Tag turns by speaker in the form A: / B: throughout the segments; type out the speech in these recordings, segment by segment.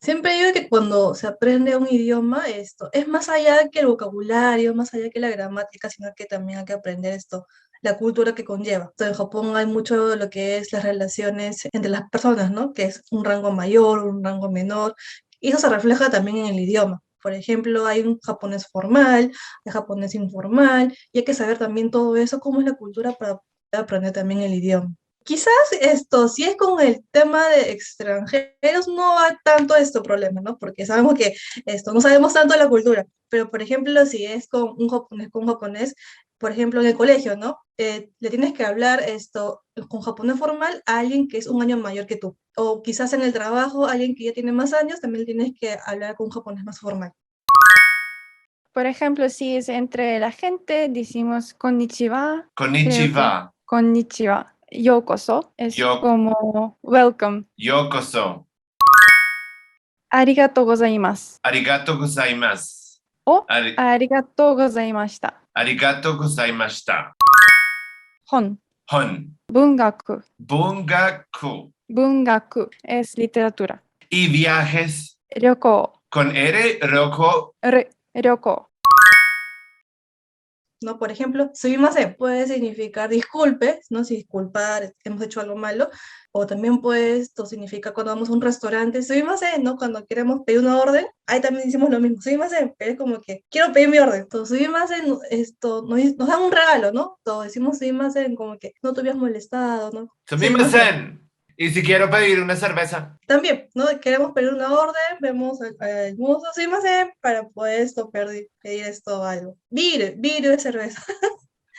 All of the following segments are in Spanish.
A: Siempre digo que cuando se aprende un idioma, esto es más allá que el vocabulario, más allá que la gramática, sino que también hay que aprender esto, la cultura que conlleva. Entonces, en Japón hay mucho lo que es las relaciones entre las personas, ¿no? Que es un rango mayor, un rango menor, y eso se refleja también en el idioma. Por ejemplo, hay un japonés formal, hay japonés informal, y hay que saber también todo eso, cómo es la cultura para poder aprender también el idioma. Quizás esto, si es con el tema de extranjeros, no va tanto esto problema, ¿no? Porque sabemos que esto, no sabemos tanto de la cultura, pero por ejemplo, si es con un japonés, por ejemplo, en el colegio, ¿no? Le tienes que hablar esto con japonés formal a alguien que es un año mayor que tú. O quizás en el trabajo, alguien que ya tiene más años, también le tienes que hablar con un japonés más formal.
B: Por ejemplo, si es entre la gente, decimos konnichiwa. Creo
C: Konnichiwa.
B: que konnichiwa. Yokoso es
C: Yo,
B: como welcome.
C: yokoso.
B: Arigatou gozaimasu.
C: Arigato gozaimasu.
B: O
C: Ari-
B: arigatou gozaimashita.
C: arigato gozaimashita.
B: Hon.
C: Hon.
B: Bungaku.
C: Bungaku.
B: Bungaku es literatura.
C: Y viajes
B: Ryoko.
C: con R, roko.
B: Ryoko.
A: ¿No? Por ejemplo, sumimasen puede significar disculpe, ¿no? Si disculpar, hemos hecho algo malo, o también puede esto significar cuando vamos a un restaurante, sumimasen, ¿no? Cuando queremos pedir una orden, ahí también decimos lo mismo, sumimasen, pero es como que quiero pedir mi orden, entonces sumimasen, esto, nos dan un regalo, ¿no? Todos decimos sumimasen como que no te hubieras molestado, ¿no? Sumimasen.
C: Sumimasen. Y si quiero pedir una cerveza.
A: También, ¿no? Queremos pedir una orden, vemos al mozo, sumimasen, para poder esto, pedir esto algo. Biru es cerveza.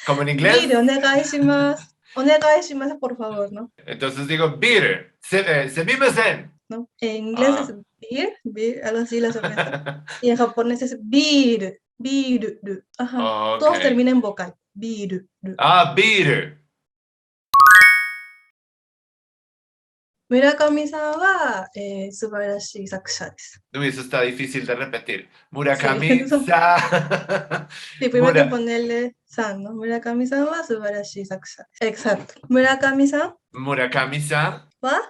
C: Como en inglés.
A: Mire, onegaishimasu. Onegaishimasu, por favor, ¿no?
C: Entonces digo beer. Sumimasen.
A: ¿No? En inglés es beer, algo así la cerveza. Y en japonés es biru. Ajá. Todos
C: Ok.
A: terminan en vocal. Biru.
C: Ah, beer.
A: Murakami-san wa subarashii sakusha desu.
C: Uy, eso está difícil de repetir.
A: Sí,
C: Murakami-sa.
A: sí, primero hay que
C: Mura.
A: ponerle san, ¿no? Murakami-san wa subarashii sakusha. Exacto. Murakami-san
C: Murakami-sa
A: wa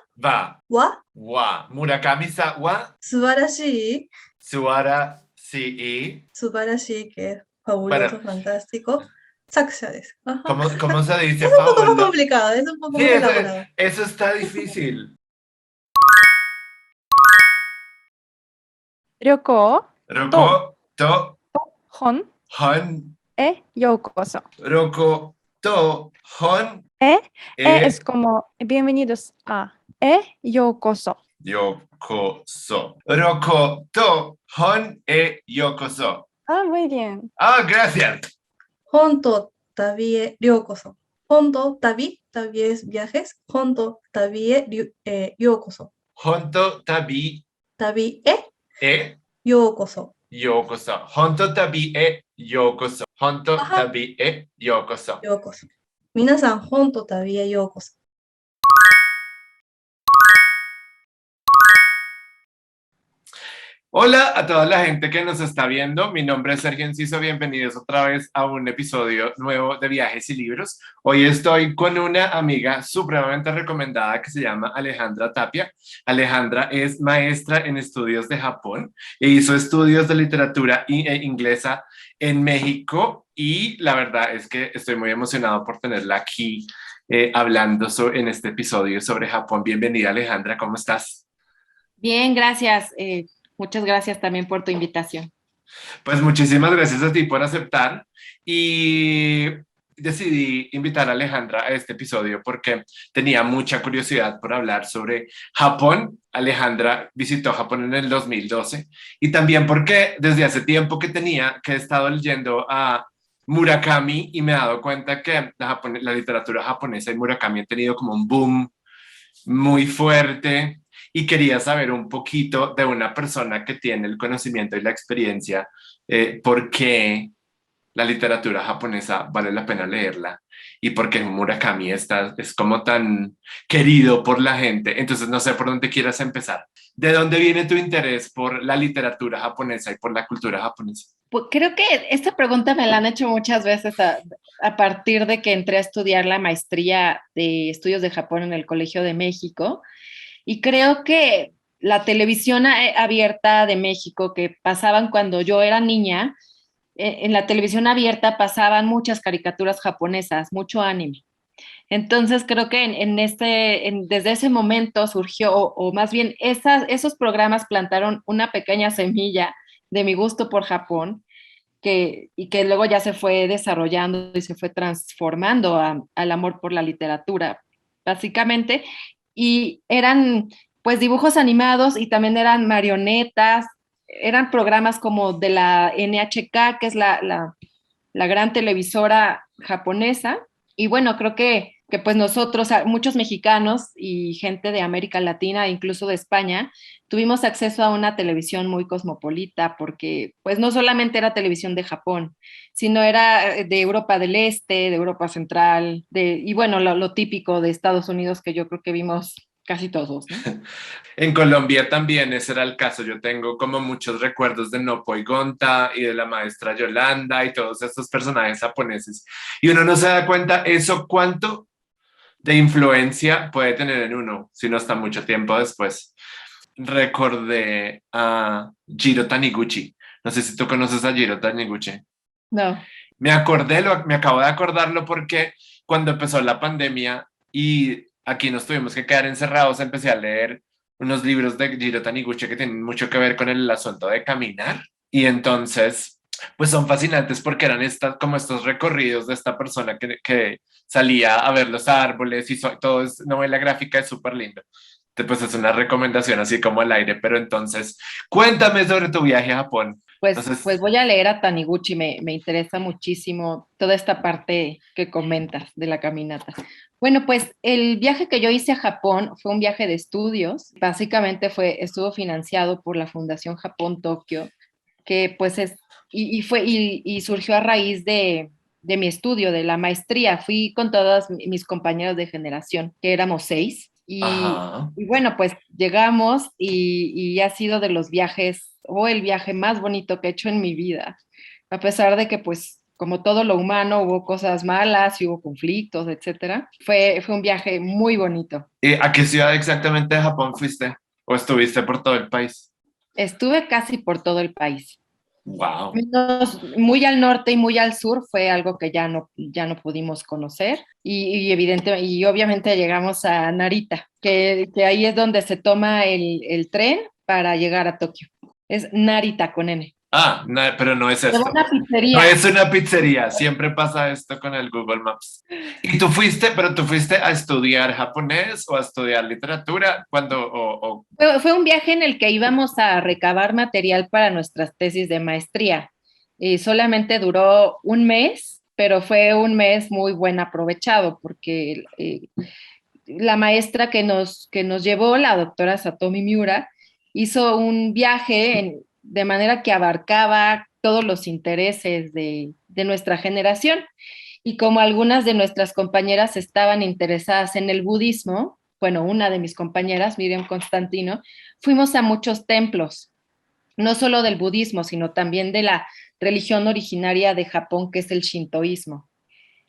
C: wa. Wa. Murakami-sa wa.
A: subarashii.
C: Suara si.
A: Subarashii, que es
C: Bueno,
A: fabuloso, fantástico. Sakusha desu. Ajá.
C: ¿cómo se dice
A: Es un poco más
C: fabuloso?
A: complicado, es un poco
C: Sí,
A: más
C: eso,
A: elaborado.
C: eso está difícil.
B: Ryoko
C: Roko to
B: hon
C: hon.
B: e yokoso.
C: Roko to hon
B: Es como bienvenidos a yokoso.
C: yokoso. Roko to hon yokoso.
B: Ah, muy bien.
C: Ah, gracias.
A: Honto tabie ryokoso. Honto tabi es viajes. Honto tabie ryokoso.
C: Honto tabi
A: Tabi
C: e
A: ryokoso.
C: yokoso. Honto tabi e yokoso. Honto
A: Ajá,
C: tabi e yokoso.
A: ryokoso. Minasan, honto tabie ryokoso.
C: Hola a toda la gente que nos está viendo. Mi nombre es Sergio Enciso. Bienvenidos otra vez a un episodio nuevo de Viajes y Libros. Hoy estoy con una amiga supremamente recomendada que se llama Alejandra Tapia. Alejandra es maestra en estudios de Japón e hizo estudios de literatura inglesa en México y la verdad es que estoy muy emocionado por tenerla aquí hablando en este episodio sobre Japón. Bienvenida, Alejandra. ¿Cómo estás?
D: Bien, gracias. Muchas gracias también por tu invitación.
C: Pues muchísimas gracias a ti por aceptar y decidí invitar a Alejandra a este episodio porque tenía mucha curiosidad por hablar sobre Japón. Alejandra visitó Japón en el 2012 y también porque desde hace tiempo que he estado leyendo a Murakami y me he dado cuenta que la literatura japonesa y Murakami han tenido como un boom muy fuerte y quería saber un poquito de una persona que tiene el conocimiento y la experiencia, por qué la literatura japonesa vale la pena leerla y por qué Murakami es como tan querido por la gente. Entonces no sé por dónde quieras empezar. ¿De dónde viene tu interés por la literatura japonesa y por la cultura japonesa?
D: Pues creo que esta pregunta me la han hecho muchas veces a partir de que entré a estudiar la maestría de estudios de Japón en el Colegio de México. Y creo que la televisión abierta de México que pasaban cuando yo era niña, en la televisión abierta pasaban muchas caricaturas japonesas, mucho anime. Entonces creo que desde ese momento surgió, o más bien esos programas plantaron una pequeña semilla de mi gusto por Japón, y que luego ya se fue desarrollando y se fue transformando al amor por la literatura, básicamente. Y eran pues dibujos animados y también eran marionetas, eran programas como de la NHK, que es la gran televisora japonesa. Y bueno, creo que pues nosotros, muchos mexicanos y gente de América Latina, incluso de España, tuvimos acceso a una televisión muy cosmopolita, porque pues no solamente era televisión de Japón, sino era de Europa del Este, de Europa Central, y bueno, lo típico de Estados Unidos, que yo creo que vimos casi todos, ¿no?
C: En Colombia también ese era el caso. Yo tengo como muchos recuerdos de Noppo y Gonta y de la maestra Yolanda y todos estos personajes japoneses. Y uno no se da cuenta eso cuánto de influencia puede tener en uno, si no está mucho tiempo después. Recordé a Jiro Taniguchi. No sé si tú conoces a Jiro Taniguchi.
D: No.
C: Me acabo de acordarlo porque cuando empezó la pandemia y aquí nos tuvimos que quedar encerrados, empecé a leer unos libros de Jiro Taniguchi que tienen mucho que ver con el asunto de caminar. Y entonces, pues son fascinantes porque eran como estos recorridos de esta persona que salía a ver los árboles y todo es novela gráfica, es súper lindo. Pues es una recomendación así como al aire, pero entonces, cuéntame sobre tu viaje a Japón.
D: Pues voy a leer a Taniguchi, me interesa muchísimo toda esta parte que comentas de la caminata. Bueno, pues el viaje que yo hice a Japón fue un viaje de estudios. Básicamente estuvo financiado por la Fundación Japón Tokio, que pues y surgió a raíz de mi estudio, de la maestría. Fui con todos mis compañeros de generación, que éramos 6. Y bueno, pues llegamos y ha sido de los viajes, o el viaje más bonito que he hecho en mi vida, a pesar de que pues como todo lo humano hubo cosas malas y hubo conflictos, etcétera. Fue un viaje muy bonito.
C: ¿Y a qué ciudad exactamente de Japón fuiste? ¿O estuviste por todo el país?
D: Estuve casi por todo el país.
C: Wow.
D: Muy al norte y muy al sur fue algo que ya no pudimos conocer y obviamente llegamos a Narita, que ahí es donde se toma el tren para llegar a Tokio. Es Narita con N.
C: Pero no es esto.
D: Una pizzería.
C: No es una pizzería, siempre pasa esto con el Google Maps. ¿Y tú fuiste a estudiar japonés o a estudiar literatura?
D: Fue un viaje en el que íbamos a recabar material para nuestras tesis de maestría. Y solamente duró un mes, pero fue un mes muy buen aprovechado porque la maestra que nos llevó, la doctora Satomi Miura, hizo un viaje de manera que abarcaba todos los intereses de nuestra generación. Y como algunas de nuestras compañeras estaban interesadas en el budismo, bueno, una de mis compañeras, Miriam Constantino, fuimos a muchos templos, no solo del budismo, sino también de la religión originaria de Japón, que es el shintoísmo.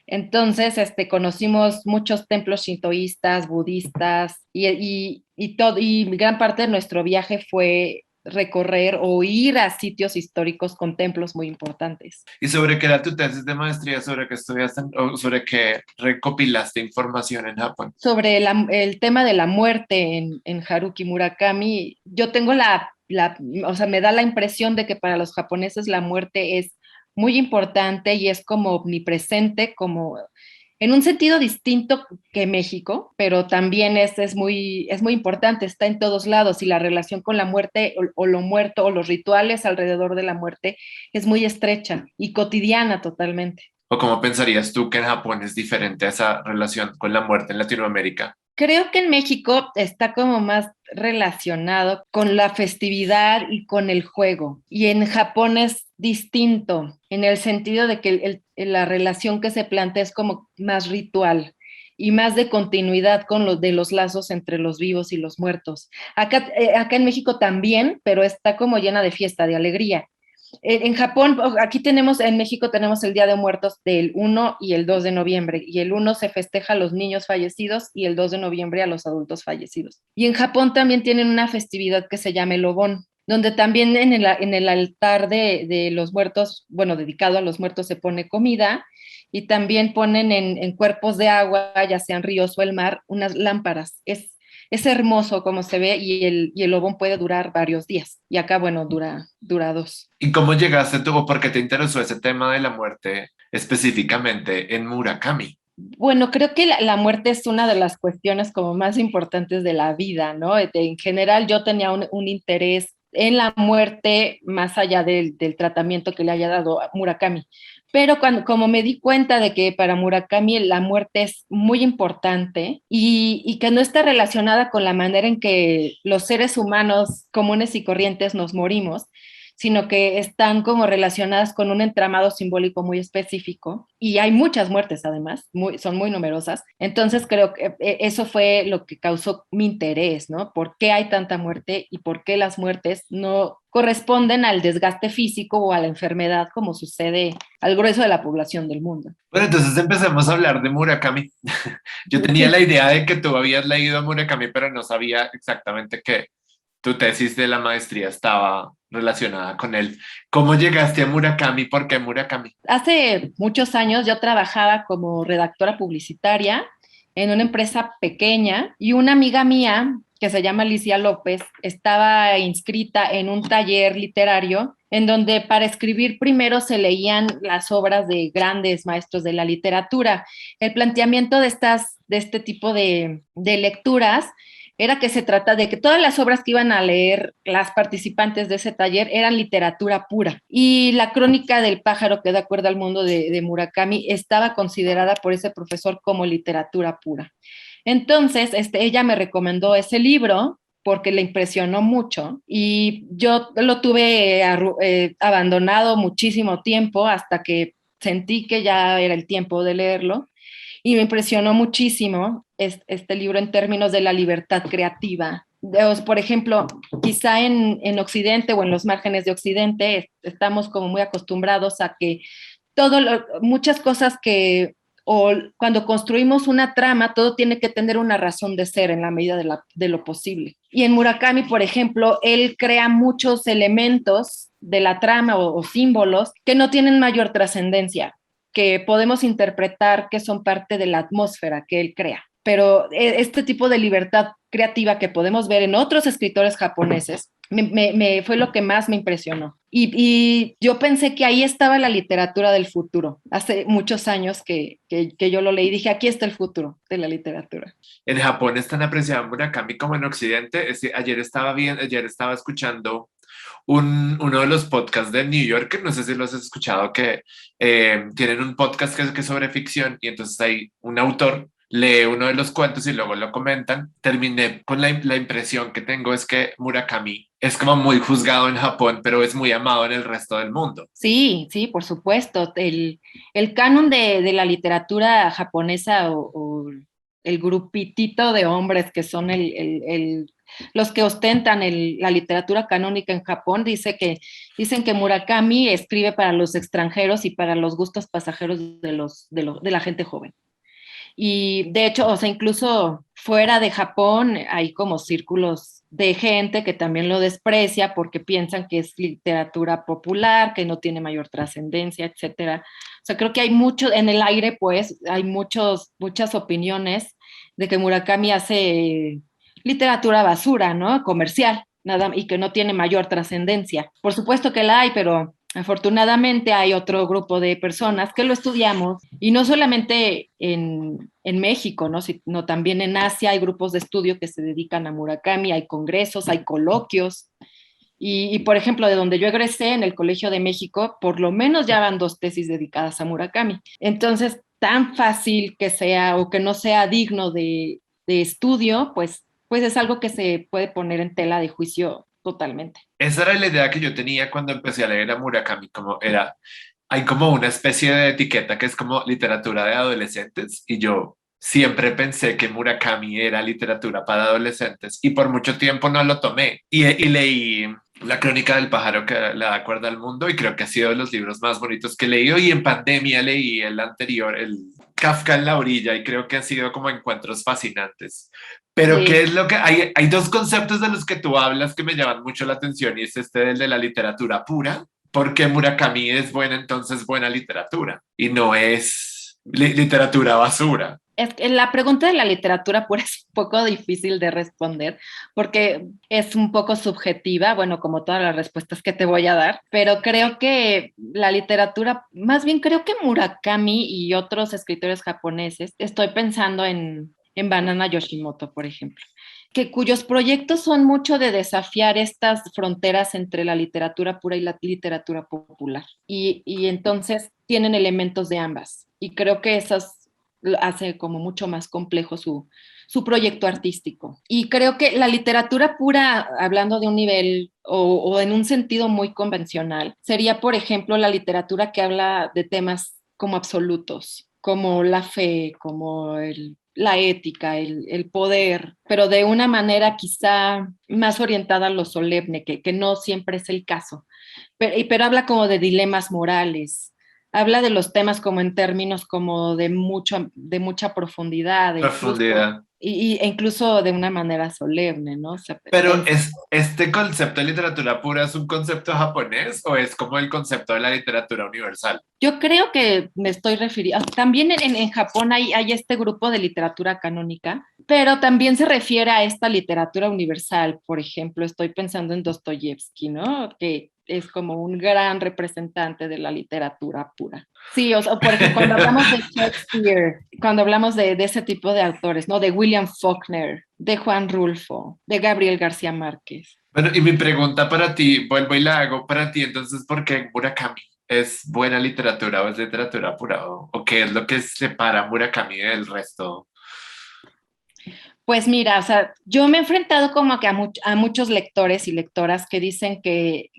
D: Entonces, conocimos muchos templos shintoístas, budistas, y gran parte de nuestro viaje fue recorrer o ir a sitios históricos con templos muy importantes.
C: ¿Y sobre qué era tu tesis de maestría? ¿Sobre qué estudiaste o sobre qué recopilaste información en Japón?
D: Sobre el tema de la muerte en Haruki Murakami. Yo tengo o sea, me da la impresión de que para los japoneses la muerte es muy importante y es como omnipresente, como en un sentido distinto que México, pero también es muy importante, está en todos lados y la relación con la muerte o lo muerto o los rituales alrededor de la muerte es muy estrecha y cotidiana totalmente.
C: ¿O cómo pensarías tú que en Japón es diferente a esa relación con la muerte en Latinoamérica?
D: Creo que en México está como más relacionado con la festividad y con el juego. Y en Japón es distinto, en el sentido de que la relación que se plantea es como más ritual y más de continuidad con los lazos entre los vivos y los muertos. Acá en México también, pero está como llena de fiesta, de alegría. En Japón, aquí tenemos, en México tenemos el Día de Muertos del 1 y el 2 de noviembre, y el 1 se festeja a los niños fallecidos y el 2 de noviembre a los adultos fallecidos. Y en Japón también tienen una festividad que se llama el Obon, donde también en el altar de los muertos, bueno, dedicado a los muertos, se pone comida, y también ponen en cuerpos de agua, ya sean ríos o el mar, unas lámparas. Es hermoso como se ve, y el Obon puede durar varios días. Y acá, bueno, dura 2.
C: ¿Y cómo llegaste tú o por qué te interesó ese tema de la muerte específicamente en Murakami?
D: Bueno, creo que la muerte es una de las cuestiones como más importantes de la vida, ¿no? En general, yo tenía un interés en la muerte más allá del tratamiento que le haya dado a Murakami. Pero como me di cuenta de que para Murakami la muerte es muy importante, y que no está relacionada con la manera en que los seres humanos comunes y corrientes nos morimos, sino que están como relacionadas con un entramado simbólico muy específico, y hay muchas muertes además, son muy numerosas. Entonces creo que eso fue lo que causó mi interés, ¿no? ¿Por qué hay tanta muerte y por qué las muertes no corresponden al desgaste físico o a la enfermedad como sucede al grueso de la población del mundo?
C: Bueno, entonces empecemos a hablar de Murakami. Yo tenía la idea de que tú habías leído a Murakami, pero no sabía exactamente que tu tesis de la maestría estaba relacionada con él. ¿Cómo llegaste a Murakami? ¿Por qué Murakami?
D: Hace muchos años yo trabajaba como redactora publicitaria en una empresa pequeña, y una amiga mía que se llama Alicia López estaba inscrita en un taller literario en donde para escribir primero se leían las obras de grandes maestros de la literatura. El planteamiento de este tipo de lecturas era que se trata de que todas las obras que iban a leer las participantes de ese taller eran literatura pura. Y la Crónica del pájaro, que de acuerdo al mundo de Murakami, estaba considerada por ese profesor como literatura pura. Entonces, ella me recomendó ese libro porque le impresionó mucho, y yo lo tuve abandonado muchísimo tiempo hasta que sentí que ya era el tiempo de leerlo. Y me impresionó muchísimo este libro en términos de la libertad creativa. Por ejemplo, quizá en Occidente o en los márgenes de Occidente estamos como muy acostumbrados a que muchas cosas o cuando construimos una trama, todo tiene que tener una razón de ser en la medida de lo posible. Y en Murakami, por ejemplo, él crea muchos elementos de la trama o símbolos que no tienen mayor trascendencia, que podemos interpretar que son parte de la atmósfera que él crea. Pero este tipo de libertad creativa que podemos ver en otros escritores japoneses fue lo que más me impresionó. Y yo pensé que ahí estaba la literatura del futuro. Hace muchos años que yo lo leí y dije, aquí está el futuro de la literatura.
C: En Japón es tan apreciado Murakami como en Occidente. Ayer estaba escuchando uno de los podcasts de New Yorker, no sé si los has escuchado, que tienen un podcast que es sobre ficción, y entonces hay un autor, lee uno de los cuentos y luego lo comentan. Terminé con la impresión que tengo es que Murakami es como muy juzgado en Japón, pero es muy amado en el resto del mundo.
D: Sí, sí, por supuesto. El canon de la literatura japonesa o el grupitito de hombres que son los que ostentan la literatura canónica en Japón, dicen que Murakami escribe para los extranjeros y para los gustos pasajeros de la gente joven. Y de hecho, o sea, incluso fuera de Japón hay como círculos de gente que también lo desprecia porque piensan que es literatura popular, que no tiene mayor trascendencia, etcétera. O sea, creo que hay mucho en el aire, pues, hay muchas opiniones de que Murakami hace literatura basura, ¿no? Comercial, nada, y que no tiene mayor trascendencia. Por supuesto que la hay, pero afortunadamente hay otro grupo de personas que lo estudiamos, y no solamente en México, ¿no? Sino también en Asia hay grupos de estudio que se dedican a Murakami, hay congresos, hay coloquios. Y por ejemplo, de donde yo egresé, en el Colegio de México, por lo menos ya van 2 tesis dedicadas a Murakami. Entonces, tan fácil que sea o que no sea digno de estudio, pues es algo que se puede poner en tela de juicio totalmente.
C: Esa era la idea que yo tenía cuando empecé a leer a Murakami, hay como una especie de etiqueta que es como literatura de adolescentes, y yo siempre pensé que Murakami era literatura para adolescentes y por mucho tiempo no lo tomé. Y leí La crónica del pájaro que le da cuerda al mundo, y creo que ha sido de los libros más bonitos que he leído, y en pandemia leí el anterior, el Kafka en la orilla, y creo que han sido como encuentros fascinantes. Pero
D: Sí.
C: ¿qué es lo que hay dos conceptos de los que tú hablas que me llaman mucho la atención, y es este del de la literatura pura, porque Murakami es buena, entonces buena literatura y no es literatura basura.
D: La pregunta de la literatura pura es un poco difícil de responder porque es un poco subjetiva, bueno, como todas las respuestas que te voy a dar, pero creo que la literatura, más bien creo que Murakami y otros escritores japoneses, estoy pensando en Banana Yoshimoto, por ejemplo, cuyos proyectos son mucho de desafiar estas fronteras entre la literatura pura y la literatura popular. Y entonces tienen elementos de ambas. Y creo que esas hace como mucho más complejo su proyecto artístico. Y creo que la literatura pura, hablando de un nivel o en un sentido muy convencional, sería, por ejemplo, la literatura que habla de temas como absolutos, como la fe, como la ética, el poder, pero de una manera quizá más orientada a lo solemne, que no siempre es el caso, pero habla como de dilemas morales, habla de los temas como en términos como de mucha profundidad,
C: Profundidad.
D: E incluso de una manera solemne, ¿no? O sea,
C: Pero ¿este concepto de literatura pura es un concepto japonés o es como el concepto de la literatura universal?
D: yo creo que me estoy refiriendo, también en Japón hay este grupo de literatura canónica, pero también se refiere a esta literatura universal. Por ejemplo, estoy pensando en Dostoyevsky, ¿no? Que es como un gran representante de la literatura pura. Sí, o sea, por ejemplo, cuando hablamos de Shakespeare, cuando hablamos de ese tipo de autores, ¿no? De William Faulkner, de Juan Rulfo, de Gabriel García Márquez.
C: Bueno, y mi pregunta para ti, vuelvo y la hago para ti, entonces, ¿por qué Murakami es buena literatura o es literatura pura? ¿O qué es lo que separa a Murakami del resto?
D: Pues mira, o sea, yo me he enfrentado como que a muchos lectores y lectoras que dicen que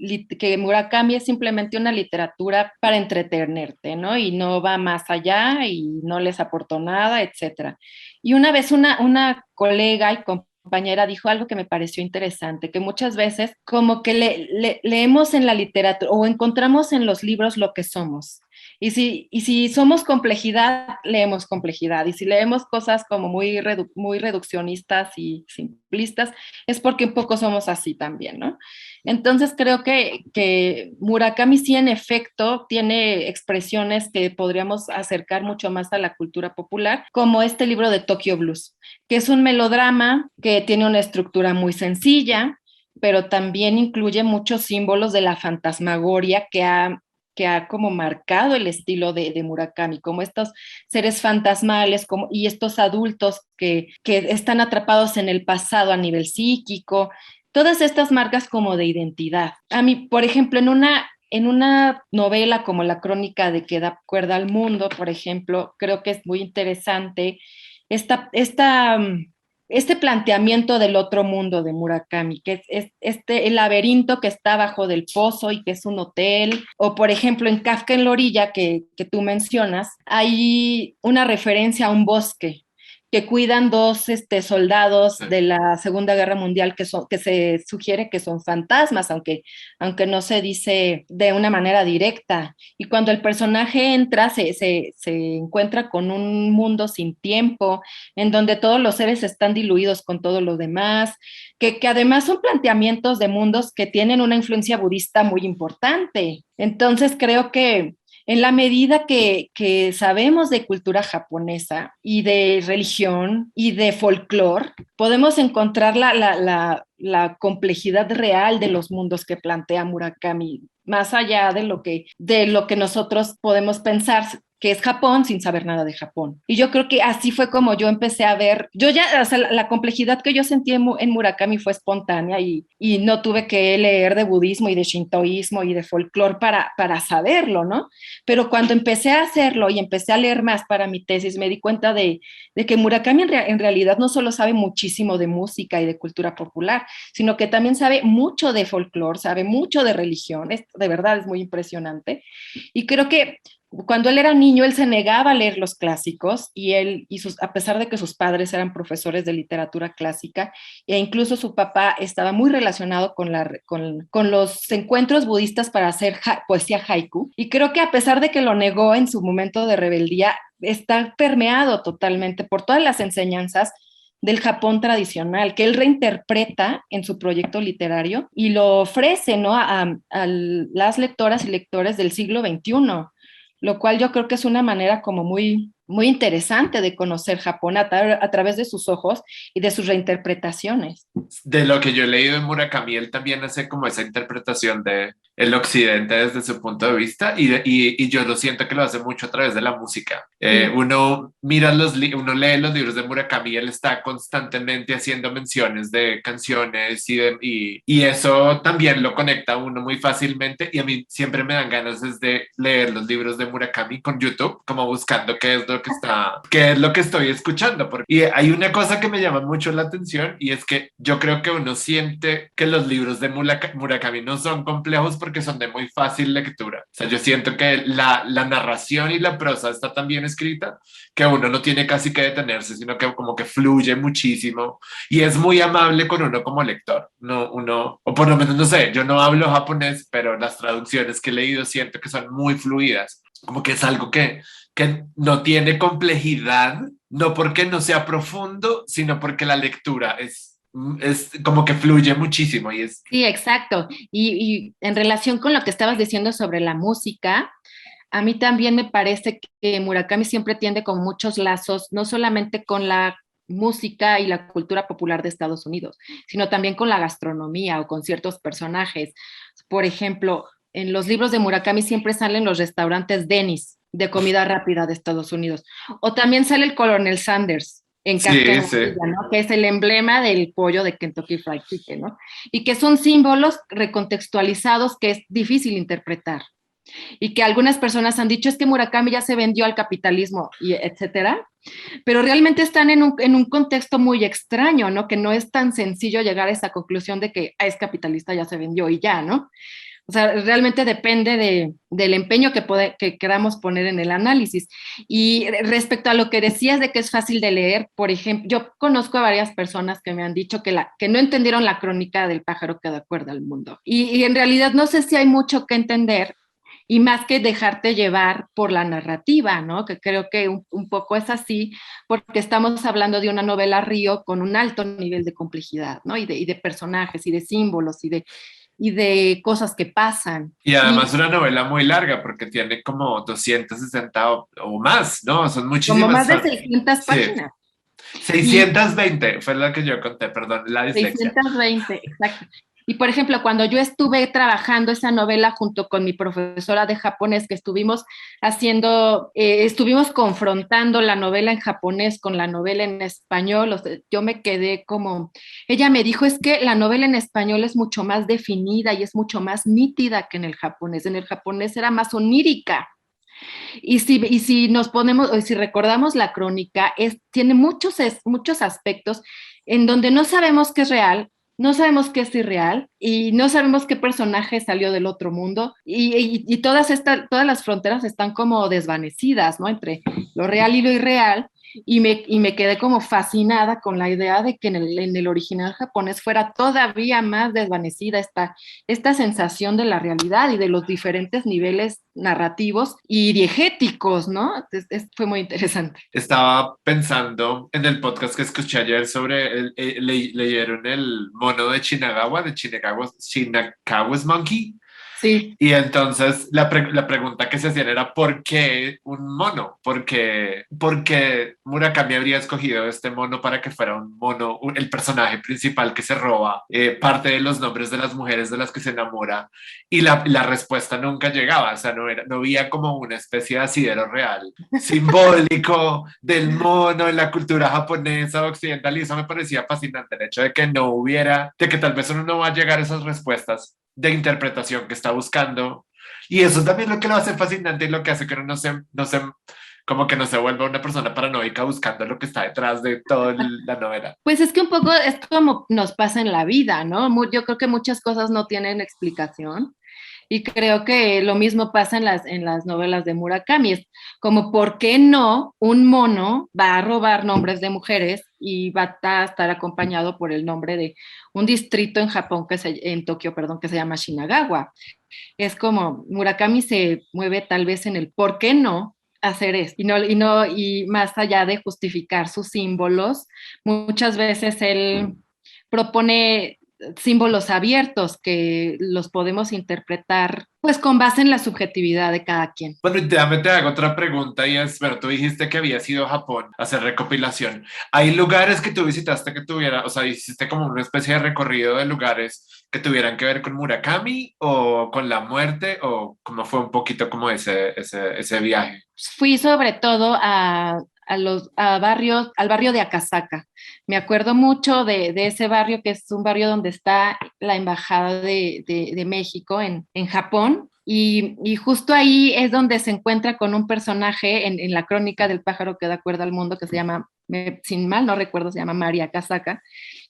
D: Murakami es simplemente una literatura para entretenerte, ¿no? Y no va más allá y no les aportó nada, etcétera. Y una vez una colega y compañera dijo algo que me pareció interesante, que muchas veces como que leemos en la literatura o encontramos en los libros lo que somos. Y si somos complejidad, leemos complejidad. Y si leemos cosas como muy reduccionistas y simplistas, es porque un poco somos así también, ¿no? Entonces creo que Murakami sí en efecto tiene expresiones que podríamos acercar mucho más a la cultura popular, como este libro de Tokyo Blues, que es un melodrama que tiene una estructura muy sencilla, pero también incluye muchos símbolos de la fantasmagoria que ha como marcado el estilo de Murakami, como estos seres fantasmales y estos adultos que están atrapados en el pasado a nivel psíquico, todas estas marcas como de identidad. A mí, por ejemplo, en una novela como La Crónica de que da cuerda al mundo, por ejemplo, creo que es muy interesante esta este planteamiento del otro mundo de Murakami, que es el laberinto que está abajo del pozo y que es un hotel, o por ejemplo en Kafka en la orilla que tú mencionas, hay una referencia a un bosque que cuidan dos soldados de la Segunda Guerra Mundial que se sugiere que son fantasmas, aunque no se dice de una manera directa. Y cuando el personaje entra, se encuentra con un mundo sin tiempo, en donde todos los seres están diluidos con todo lo demás, que además son planteamientos de mundos que tienen una influencia budista muy importante. Entonces creo que en la medida que sabemos de cultura japonesa y de religión y de folclore, podemos encontrar la complejidad real de los mundos que plantea Murakami, más allá de lo que nosotros podemos pensar que es Japón sin saber nada de Japón. Y yo creo que así fue como yo empecé a ver, o sea, la complejidad que yo sentí en Murakami fue espontánea y no tuve que leer de budismo y de shintoísmo y de folclore para saberlo, ¿no? Pero cuando empecé a hacerlo y empecé a leer más para mi tesis, me di cuenta de que Murakami en realidad no solo sabe muchísimo de música y de cultura popular, sino que también sabe mucho de folclore, sabe mucho de religión, de verdad es muy impresionante. Y creo que cuando él era niño, él se negaba a leer los clásicos y a pesar de que sus padres eran profesores de literatura clásica e incluso su papá estaba muy relacionado con los encuentros budistas para hacer poesía haiku, y creo que a pesar de que lo negó en su momento de rebeldía, está permeado totalmente por todas las enseñanzas del Japón tradicional, que él reinterpreta en su proyecto literario y lo ofrece, ¿no?, a las lectoras y lectores del siglo XXI, lo cual yo creo que es una manera como muy, muy interesante de conocer Japón a través de sus ojos y de sus reinterpretaciones.
C: De lo que yo he leído en Murakami, él también hace como esa interpretación de el occidente desde su punto de vista y yo lo siento que lo hace mucho a través de la música. Uno uno lee los libros de Murakami y él está constantemente haciendo menciones de canciones y eso también lo conecta a uno muy fácilmente, y a mí siempre me dan ganas de leer los libros de Murakami con YouTube, como buscando qué es lo que estoy escuchando. Y hay una cosa que me llama mucho la atención, y es que yo creo que uno siente que los libros de Murakami no son complejos porque son de muy fácil lectura. O sea, yo siento que la narración y la prosa está tan bien escrita que uno no tiene casi que detenerse, sino que como que fluye muchísimo y es muy amable con uno como lector. No, o por lo menos, no sé, yo no hablo japonés, pero las traducciones que he leído siento que son muy fluidas, como que es algo que no tiene complejidad, no porque no sea profundo, sino porque la lectura es como que fluye muchísimo y es...
D: Sí, exacto. Y en relación con lo que estabas diciendo sobre la música, a mí también me parece que Murakami siempre tiende con muchos lazos, no solamente con la música y la cultura popular de Estados Unidos, sino también con la gastronomía o con ciertos personajes. Por ejemplo, en los libros de Murakami siempre salen los restaurantes Denny's de comida rápida de Estados Unidos. O también sale el Coronel Sanders en Kafka,
C: sí.
D: ¿no?, que es el emblema del pollo de Kentucky Fried Chicken, ¿no? Y que son símbolos recontextualizados que es difícil interpretar. Y que algunas personas han dicho es que Murakami ya se vendió al capitalismo, y etcétera, pero realmente están en un contexto muy extraño, ¿no? Que no es tan sencillo llegar a esa conclusión de que es capitalista, ya se vendió y ya, ¿no? O sea, realmente depende del empeño que queramos poner en el análisis. Y respecto a lo que decías de que es fácil de leer, por ejemplo, yo conozco a varias personas que me han dicho que no entendieron la crónica del pájaro que da cuerda al mundo. Y en realidad no sé si hay mucho que entender, y más que dejarte llevar por la narrativa, ¿no? Que creo que un poco es así, porque estamos hablando de una novela Río con un alto nivel de complejidad, ¿no? Y de personajes, y de símbolos, y de cosas que pasan.
C: Y además una novela muy larga, porque tiene como 260 o más, ¿no? Son muchísimas.
D: Como más de 600 páginas.
C: 620 fue la que yo conté, perdón, la dislexia.
D: 620, exacto. Y por ejemplo, cuando yo estuve trabajando esa novela junto con mi profesora de japonés, que estuvimos confrontando la novela en japonés con la novela en español, yo me quedé como, ella me dijo, es que la novela en español es mucho más definida y es mucho más nítida que en el japonés era más onírica. Y si nos ponemos, o si recordamos la crónica, tiene muchos aspectos en donde no sabemos qué es real, no sabemos qué es irreal y no sabemos qué personaje salió del otro mundo, y todas las fronteras están como desvanecidas, ¿no? Entre lo real y lo irreal, y me quedé como fascinada con la idea de que en el original japonés fuera todavía más desvanecida esta sensación de la realidad y de los diferentes niveles narrativos y diegéticos, ¿no? Fue muy interesante.
C: Estaba pensando en el podcast que escuché ayer sobre, leyeron el mono de Shinagawa's Monkey.
D: Sí.
C: Y entonces la pregunta que se hacían era ¿por qué un mono? ¿Por qué Murakami habría escogido este mono para que fuera un mono, el personaje principal que se roba parte de los nombres de las mujeres de las que se enamora? Y la respuesta nunca llegaba, o sea, no había como una especie de asidero real, simbólico del mono en la cultura japonesa occidental, y eso me parecía fascinante, el hecho de que tal vez uno no va a llegar a esas respuestas de interpretación que está buscando, y eso también es lo que lo hace fascinante y lo que hace que uno como que no se vuelva una persona paranoica buscando lo que está detrás de toda la novela.
D: Pues es que un poco es como nos pasa en la vida, ¿no? Yo creo que muchas cosas no tienen explicación Y creo que lo mismo pasa en las novelas de Murakami. Es como, ¿por qué no un mono va a robar nombres de mujeres y va a estar acompañado por el nombre de un distrito en Japón, en Tokio, perdón, que se llama Shinagawa? Es como Murakami se mueve tal vez en el por qué no hacer esto y más allá de justificar sus símbolos, muchas veces él propone símbolos abiertos que los podemos interpretar pues con base en la subjetividad de cada quien.
C: Bueno, y te hago otra pregunta y es, bueno, tú dijiste que habías ido a Japón a hacer recopilación. ¿Hay lugares que tú visitaste que tuviera, o sea, hiciste como una especie de recorrido de lugares que tuvieran que ver con Murakami o con la muerte o cómo fue un poquito como ese viaje?
D: Fui sobre todo al barrio de Akasaka. Me acuerdo mucho de ese barrio, que es un barrio donde está la embajada de México en Japón. Y justo ahí es donde se encuentra con un personaje en la crónica del pájaro que da cuerda al mundo, que se llama, sin mal no recuerdo, se llama María Akasaka,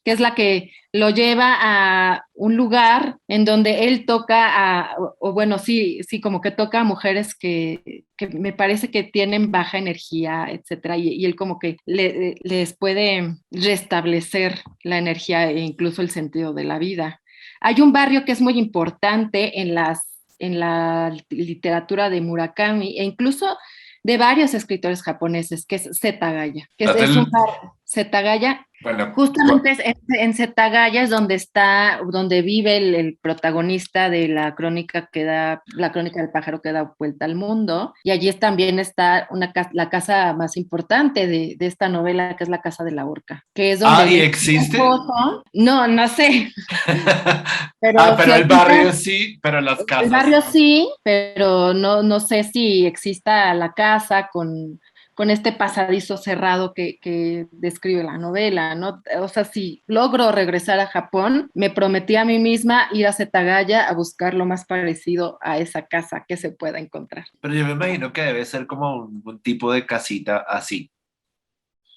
D: que es la que lo lleva a un lugar en donde él toca o bueno, sí, como que toca a mujeres que me parece que tienen baja energía, etcétera, y él como que les puede restablecer la energía e incluso el sentido de la vida. Hay un barrio que es muy importante en la literatura de Murakami e incluso de varios escritores japoneses, que es Setagaya, que es un barrio. Setagaya,
C: bueno,
D: justamente en Setagaya es donde vive el protagonista de la crónica del pájaro que da vuelta al mundo, y allí también está la casa más importante de esta novela, que es la Casa de la Horca, que es donde...
C: ¿y existe?
D: No sé.
C: Pero el barrio sí, pero las casas.
D: El barrio sí, pero no sé si exista la casa con este pasadizo cerrado que describe la novela, ¿no? O sea, si logro regresar a Japón, me prometí a mí misma ir a Setagaya a buscar lo más parecido a esa casa que se pueda encontrar.
C: Pero yo me imagino que debe ser como un tipo de casita así.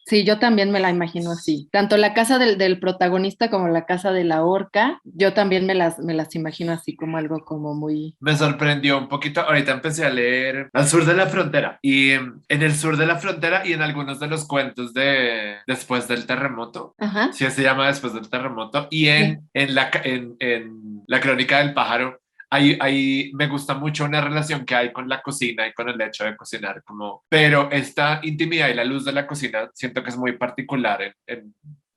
D: Sí, yo también me la imagino así. Tanto la casa del protagonista como la casa de la orca, yo también me las imagino así como algo como muy...
C: Me sorprendió un poquito. Ahorita empecé a leer Al sur de la frontera. Y en el sur de la frontera y en algunos de los cuentos de Después del terremoto.
D: Ajá.
C: Sí, se llama Después del terremoto. Y en la crónica del pájaro. Ahí me gusta mucho una relación que hay con la cocina y con el hecho de cocinar, pero esta intimidad y la luz de la cocina siento que es muy particular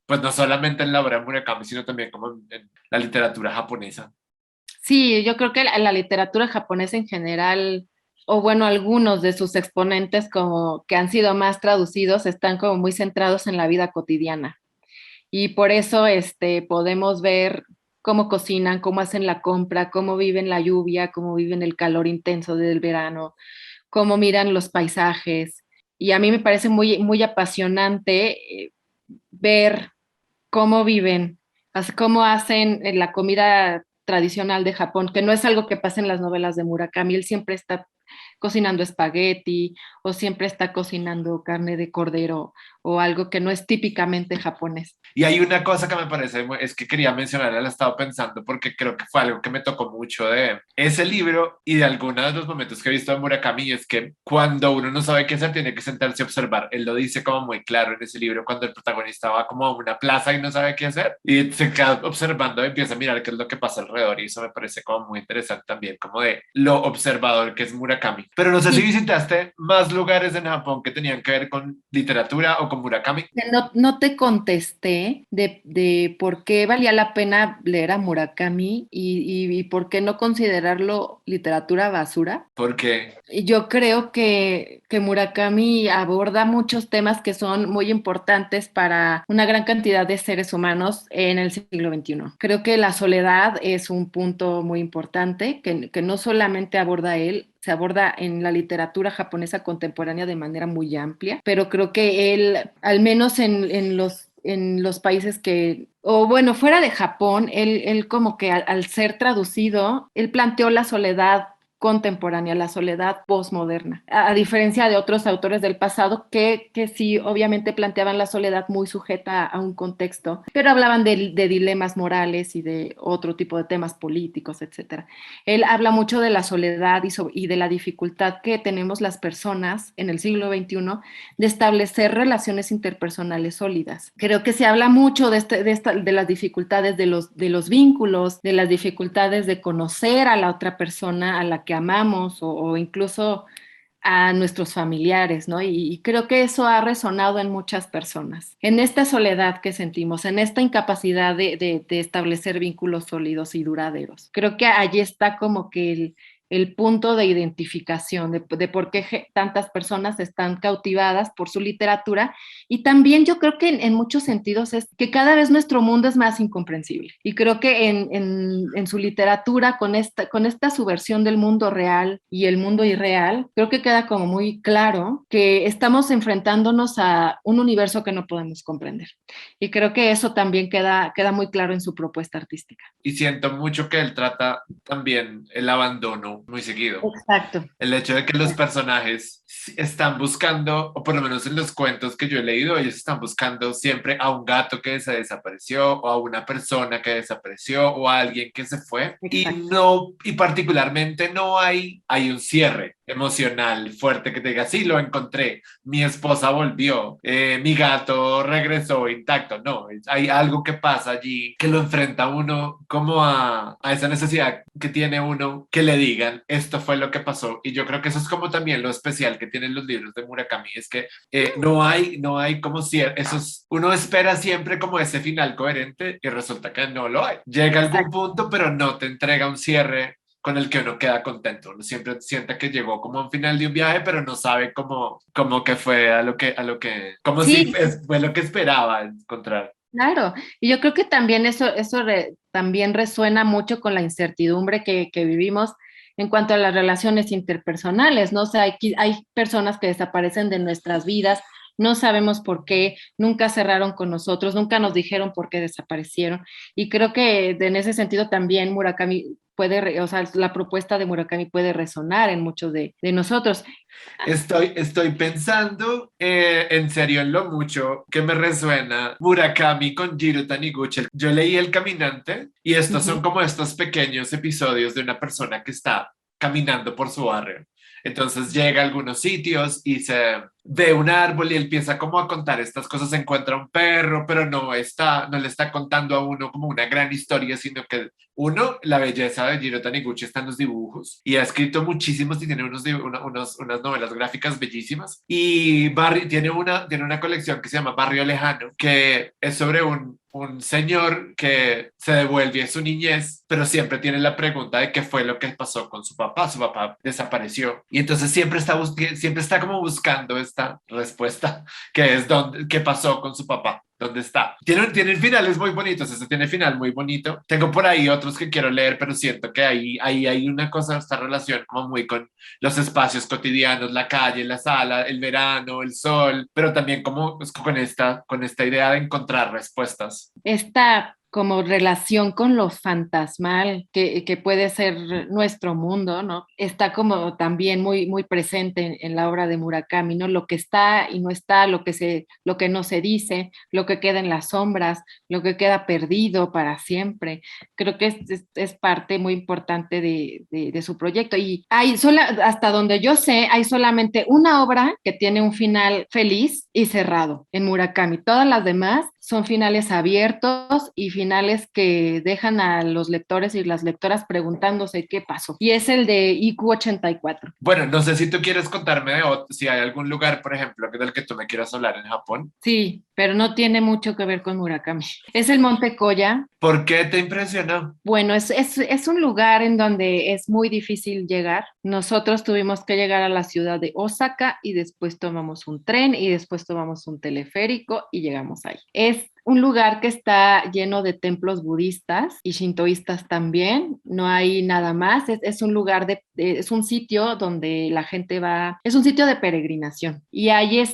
C: pues no solamente en la obra de Murakami, sino también como en la literatura japonesa.
D: Sí, yo creo que la literatura japonesa en general, o bueno, algunos de sus exponentes como que han sido más traducidos, están como muy centrados en la vida cotidiana. Y por eso podemos ver cómo cocinan, cómo hacen la compra, cómo viven la lluvia, cómo viven el calor intenso del verano, cómo miran los paisajes. Y a mí me parece muy, muy apasionante ver cómo viven, cómo hacen la comida tradicional de Japón, que no es algo que pasa en las novelas de Murakami. Él siempre está cocinando espagueti o siempre está cocinando carne de cordero o algo que no es típicamente japonés.
C: Y hay una cosa que me parece, es que quería mencionar, la he estado pensando porque creo que fue algo que me tocó mucho de ese libro y de algunos de los momentos que he visto de Murakami, es que cuando uno no sabe qué hacer tiene que sentarse a observar. Él lo dice como muy claro en ese libro, cuando el protagonista va como a una plaza y no sabe qué hacer y se queda observando y empieza a mirar qué es lo que pasa alrededor, y eso me parece como muy interesante también, como de lo observador que es Murakami. Pero no sé si visitaste más lugares en Japón que tenían que ver con literatura o con Murakami.
D: No te contesté de por qué valía la pena leer a Murakami y por qué no considerarlo literatura basura.
C: ¿Por qué?
D: Yo creo que Murakami aborda muchos temas que son muy importantes para una gran cantidad de seres humanos en el siglo XXI. Creo que la soledad es un punto muy importante que no solamente aborda él, se aborda en la literatura japonesa contemporánea de manera muy amplia, pero creo que él, al menos en los países o bueno, fuera de Japón, él como que al ser traducido, él planteó la soledad contemporánea, la soledad postmoderna, a diferencia de otros autores del pasado que sí obviamente planteaban la soledad muy sujeta a un contexto, pero hablaban de dilemas morales y de otro tipo de temas políticos, etcétera. Él habla mucho de la soledad y de la dificultad que tenemos las personas en el siglo XXI de establecer relaciones interpersonales sólidas. Creo que se habla mucho de las dificultades de los vínculos, de las dificultades de conocer a la otra persona a la que amamos o incluso a nuestros familiares, ¿no? Y creo que eso ha resonado en muchas personas, en esta soledad que sentimos, en esta incapacidad de establecer vínculos sólidos y duraderos. Creo que allí está como que el punto de identificación de por qué tantas personas están cautivadas por su literatura, y también yo creo que en muchos sentidos es que cada vez nuestro mundo es más incomprensible, y creo que en su literatura con esta subversión del mundo real y el mundo irreal, creo que queda como muy claro que estamos enfrentándonos a un universo que no podemos comprender, y creo que eso también queda muy claro en su propuesta artística.
C: Y siento mucho que él trata también el abandono muy seguido.
D: Exacto.
C: El hecho de que los personajes están buscando, o por lo menos en los cuentos que yo he leído, ellos están buscando siempre a un gato que se desapareció, o a una persona que desapareció, o a alguien que se fue. Y particularmente no hay un cierre emocional fuerte que te diga, sí, lo encontré, mi esposa volvió, mi gato regresó intacto. No, hay algo que pasa allí que lo enfrenta a uno como a esa necesidad que tiene uno que le digan, esto fue lo que pasó. Y yo creo que eso es como también lo especial que tienen los libros de Murakami, es que no hay como cierre, uno espera siempre como ese final coherente y resulta que no lo hay. Llega a algún punto, pero no te entrega un cierre con el que uno queda contento. Uno siempre siente que llegó como a un final de un viaje, pero no sabe cómo que fue como
D: sí,
C: si fue lo que esperaba encontrar.
D: Claro, y yo creo que también eso también resuena mucho con la incertidumbre que vivimos en cuanto a las relaciones interpersonales, ¿no? O sea, hay personas que desaparecen de nuestras vidas, no sabemos por qué, nunca cerraron con nosotros, nunca nos dijeron por qué desaparecieron, y creo que en ese sentido también Murakami o sea, la propuesta de Murakami puede resonar en muchos de nosotros.
C: Estoy pensando en serio en lo mucho que me resuena Murakami con Jiro Taniguchi. Yo leí El Caminante y estos son como estos pequeños episodios de una persona que está caminando por su barrio. Entonces llega a algunos sitios y se ve un árbol y empieza como a contar estas cosas, encuentra un perro, pero no le está contando a uno como una gran historia, sino que la belleza de Jiro Taniguchi está en los dibujos y ha escrito muchísimos y tiene unas novelas gráficas bellísimas, y tiene una colección que se llama Barrio Lejano, que es sobre un señor que se devuelve a su niñez, pero siempre tiene la pregunta de qué fue lo que pasó con su papá. Su papá desapareció y entonces siempre está como buscando esta respuesta, que es qué pasó con su papá. ¿Dónde está? Tienen finales muy bonitos. Este tiene final muy bonito. Tengo por ahí otros que quiero leer, pero siento que ahí hay una cosa, esta relación como muy con los espacios cotidianos, la calle, la sala, el verano, el sol, pero también como con esta idea de encontrar respuestas.
D: Esta como relación con lo fantasmal que puede ser nuestro mundo, ¿no? Está como también muy, muy presente en la obra de Murakami, ¿no? Lo que está y no está, lo que no se dice, lo que queda en las sombras, lo que queda perdido para siempre. Creo que es parte muy importante de su proyecto. Y hasta donde yo sé, hay solamente una obra que tiene un final feliz y cerrado en Murakami. Todas las demás son finales abiertos y finales que dejan a los lectores y las lectoras preguntándose qué pasó. Y es el de IQ 84.
C: Bueno, no sé si tú quieres contarme si hay algún lugar, por ejemplo, del que tú me quieras hablar en Japón.
D: Sí, pero no tiene mucho que ver con Murakami. Es el Monte Koya.
C: ¿Por qué te impresionó?
D: Bueno, es un lugar en donde es muy difícil llegar. Nosotros tuvimos que llegar a la ciudad de Osaka y después tomamos un tren y después tomamos un teleférico y llegamos ahí. Es un lugar que está lleno de templos budistas y shintoístas también, no hay nada más, es un lugar es un sitio donde la gente va, es un sitio de peregrinación y ahí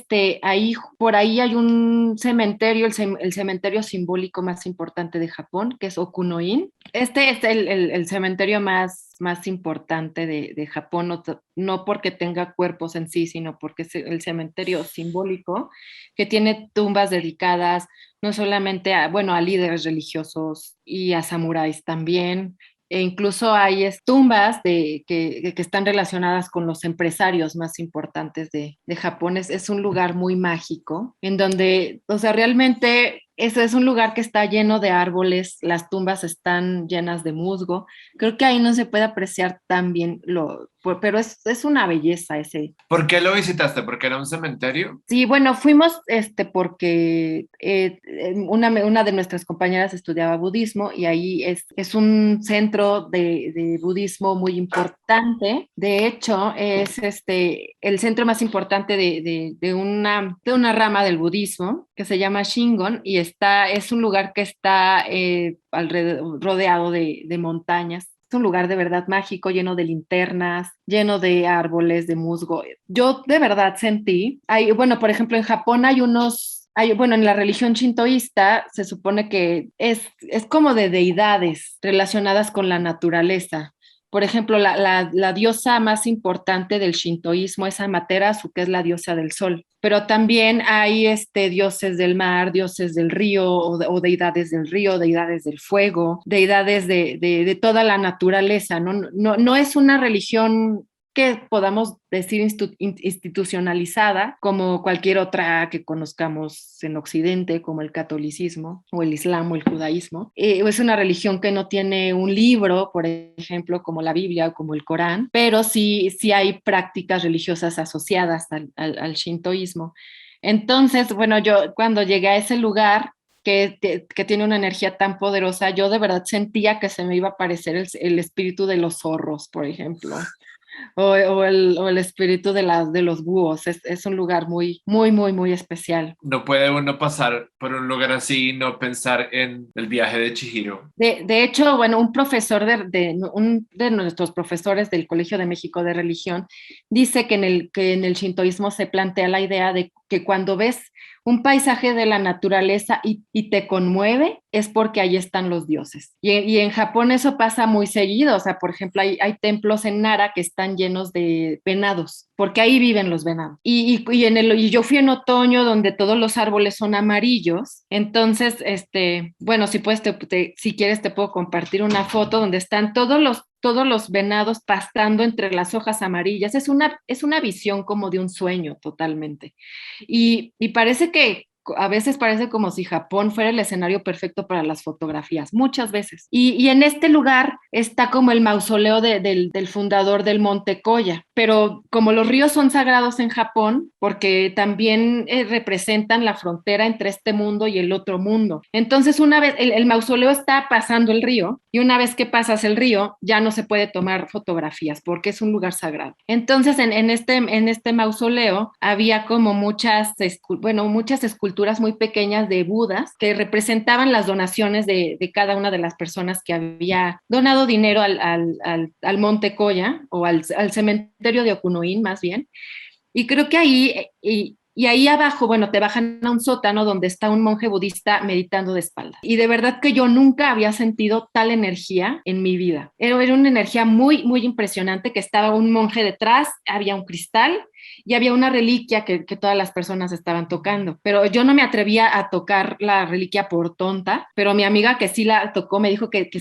D: por ahí hay un cementerio, el cementerio simbólico más importante de Japón, que es Okuno-in. Este es el cementerio más importante de Japón, no porque tenga cuerpos en sí, sino porque es el cementerio simbólico que tiene tumbas dedicadas no solamente a líderes religiosos y a samuráis también, e incluso hay tumbas que están relacionadas con los empresarios más importantes de Japón. Es un lugar muy mágico, en donde, o sea, realmente es un lugar que está lleno de árboles, las tumbas están llenas de musgo. Creo que ahí no se puede apreciar tan bien pero es una belleza ese.
C: ¿Por qué lo visitaste? ¿Porque era un cementerio?
D: Sí, bueno, fuimos porque una de nuestras compañeras estudiaba budismo y ahí es un centro de budismo muy importante. De hecho, es el centro más importante de una rama del budismo que se llama Shingon y es un lugar que está rodeado de montañas. Es un lugar de verdad mágico, lleno de linternas, lleno de árboles, de musgo. Yo de verdad sentí, por ejemplo, en Japón en la religión shintoísta se supone que es como de deidades relacionadas con la naturaleza. Por ejemplo, la diosa más importante del shintoísmo es Amaterasu, que es la diosa del sol. Pero también hay dioses del mar, dioses del río, o deidades del río, deidades del fuego, deidades de toda la naturaleza, ¿no? No es una religión que podamos decir institucionalizada, como cualquier otra que conozcamos en Occidente, como el catolicismo o el islam o el judaísmo. Es una religión que no tiene un libro, por ejemplo, como la Biblia o como el Corán, pero sí hay prácticas religiosas asociadas al shintoísmo. Entonces, bueno, yo cuando llegué a ese lugar, que tiene una energía tan poderosa, yo de verdad sentía que se me iba a aparecer el espíritu de los zorros, por ejemplo. O el espíritu de los búhos. Es un lugar muy, muy, muy, muy especial.
C: No puede uno pasar por un lugar así y no pensar en el viaje de Chihiro.
D: De hecho, bueno, un profesor uno de nuestros profesores del Colegio de México de Religión dice que en el shintoísmo se plantea la idea de que cuando ves un paisaje de la naturaleza y te conmueve, es porque ahí están los dioses. Y en Japón eso pasa muy seguido. O sea, por ejemplo, hay templos en Nara que están llenos de venados, porque ahí viven los venados. Y yo fui en otoño, donde todos los árboles son amarillos. Entonces, bueno, si puedes, si quieres, te puedo compartir una foto donde están todos los venados pastando entre las hojas amarillas. Es una visión como de un sueño totalmente. Y parece que a veces parece como si Japón fuera el escenario perfecto para las fotografías, muchas veces. Y en este lugar está como el mausoleo del fundador del Monte Koya, pero como los ríos son sagrados en Japón, porque también representan la frontera entre este mundo y el otro mundo. Entonces, una vez el mausoleo está pasando el río, y una vez que pasas el río, ya no se puede tomar fotografías porque es un lugar sagrado. Entonces, en este mausoleo había como muchas esculturas muy pequeñas de Budas que representaban las donaciones de cada una de las personas que había donado dinero al Monte Koya o al cementerio de Okuno-in más bien. Y creo que ahí, y ahí abajo, bueno, te bajan a un sótano donde está un monje budista meditando de espaldas. Y de verdad que yo nunca había sentido tal energía en mi vida. Era una energía muy, muy impresionante, que estaba un monje detrás, había un cristal y había una reliquia que todas las personas estaban tocando. Pero yo no me atrevía a tocar la reliquia por tonta, pero mi amiga que sí la tocó me dijo que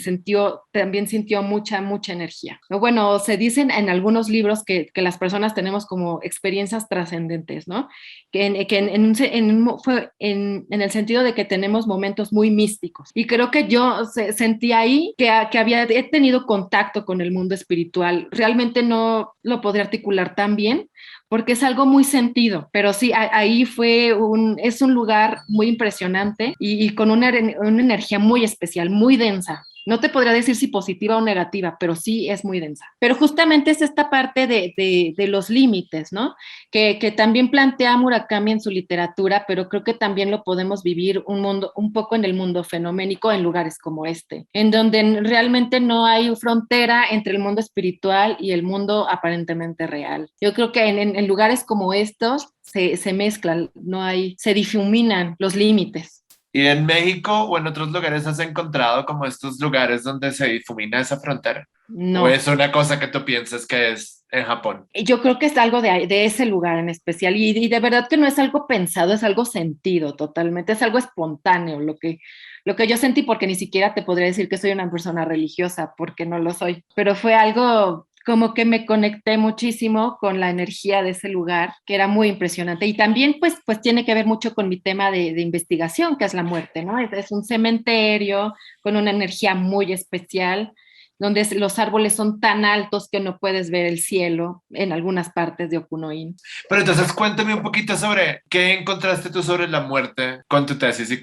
D: también sintió mucha, mucha energía. Bueno, se dicen en algunos libros que las personas tenemos como experiencias trascendentes, ¿no? En el sentido de que tenemos momentos muy místicos. Y creo que yo sentí ahí que he tenido contacto con el mundo espiritual. Realmente no lo podría articular tan bien, porque es algo muy sentido, pero sí, ahí es un lugar muy impresionante y con una energía muy especial, muy densa. No te podría decir si positiva o negativa, pero sí es muy densa. Pero justamente es esta parte de los límites, ¿no? Que también plantea Murakami en su literatura, pero creo que también lo podemos vivir un poco en el mundo fenoménico en lugares como este, en donde realmente no hay frontera entre el mundo espiritual y el mundo aparentemente real. Yo creo que en lugares como estos se mezclan, se difuminan los límites.
C: ¿Y en México o en otros lugares has encontrado como estos lugares donde se difumina esa frontera?
D: No.
C: ¿O es una cosa que tú piensas que es en Japón?
D: Yo creo que es algo de ese lugar en especial y de verdad que no es algo pensado, es algo sentido totalmente, es algo espontáneo lo que yo sentí, porque ni siquiera te podría decir que soy una persona religiosa, porque no lo soy, pero fue algo como que me conecté muchísimo con la energía de ese lugar, que era muy impresionante. Y también pues tiene que ver mucho con mi tema de investigación, que es la muerte, ¿no? Es un cementerio con una energía muy especial, donde los árboles son tan altos que no puedes ver el cielo en algunas partes de Okunoin.
C: Pero entonces cuéntame un poquito sobre qué encontraste tú sobre la muerte con tu tesis y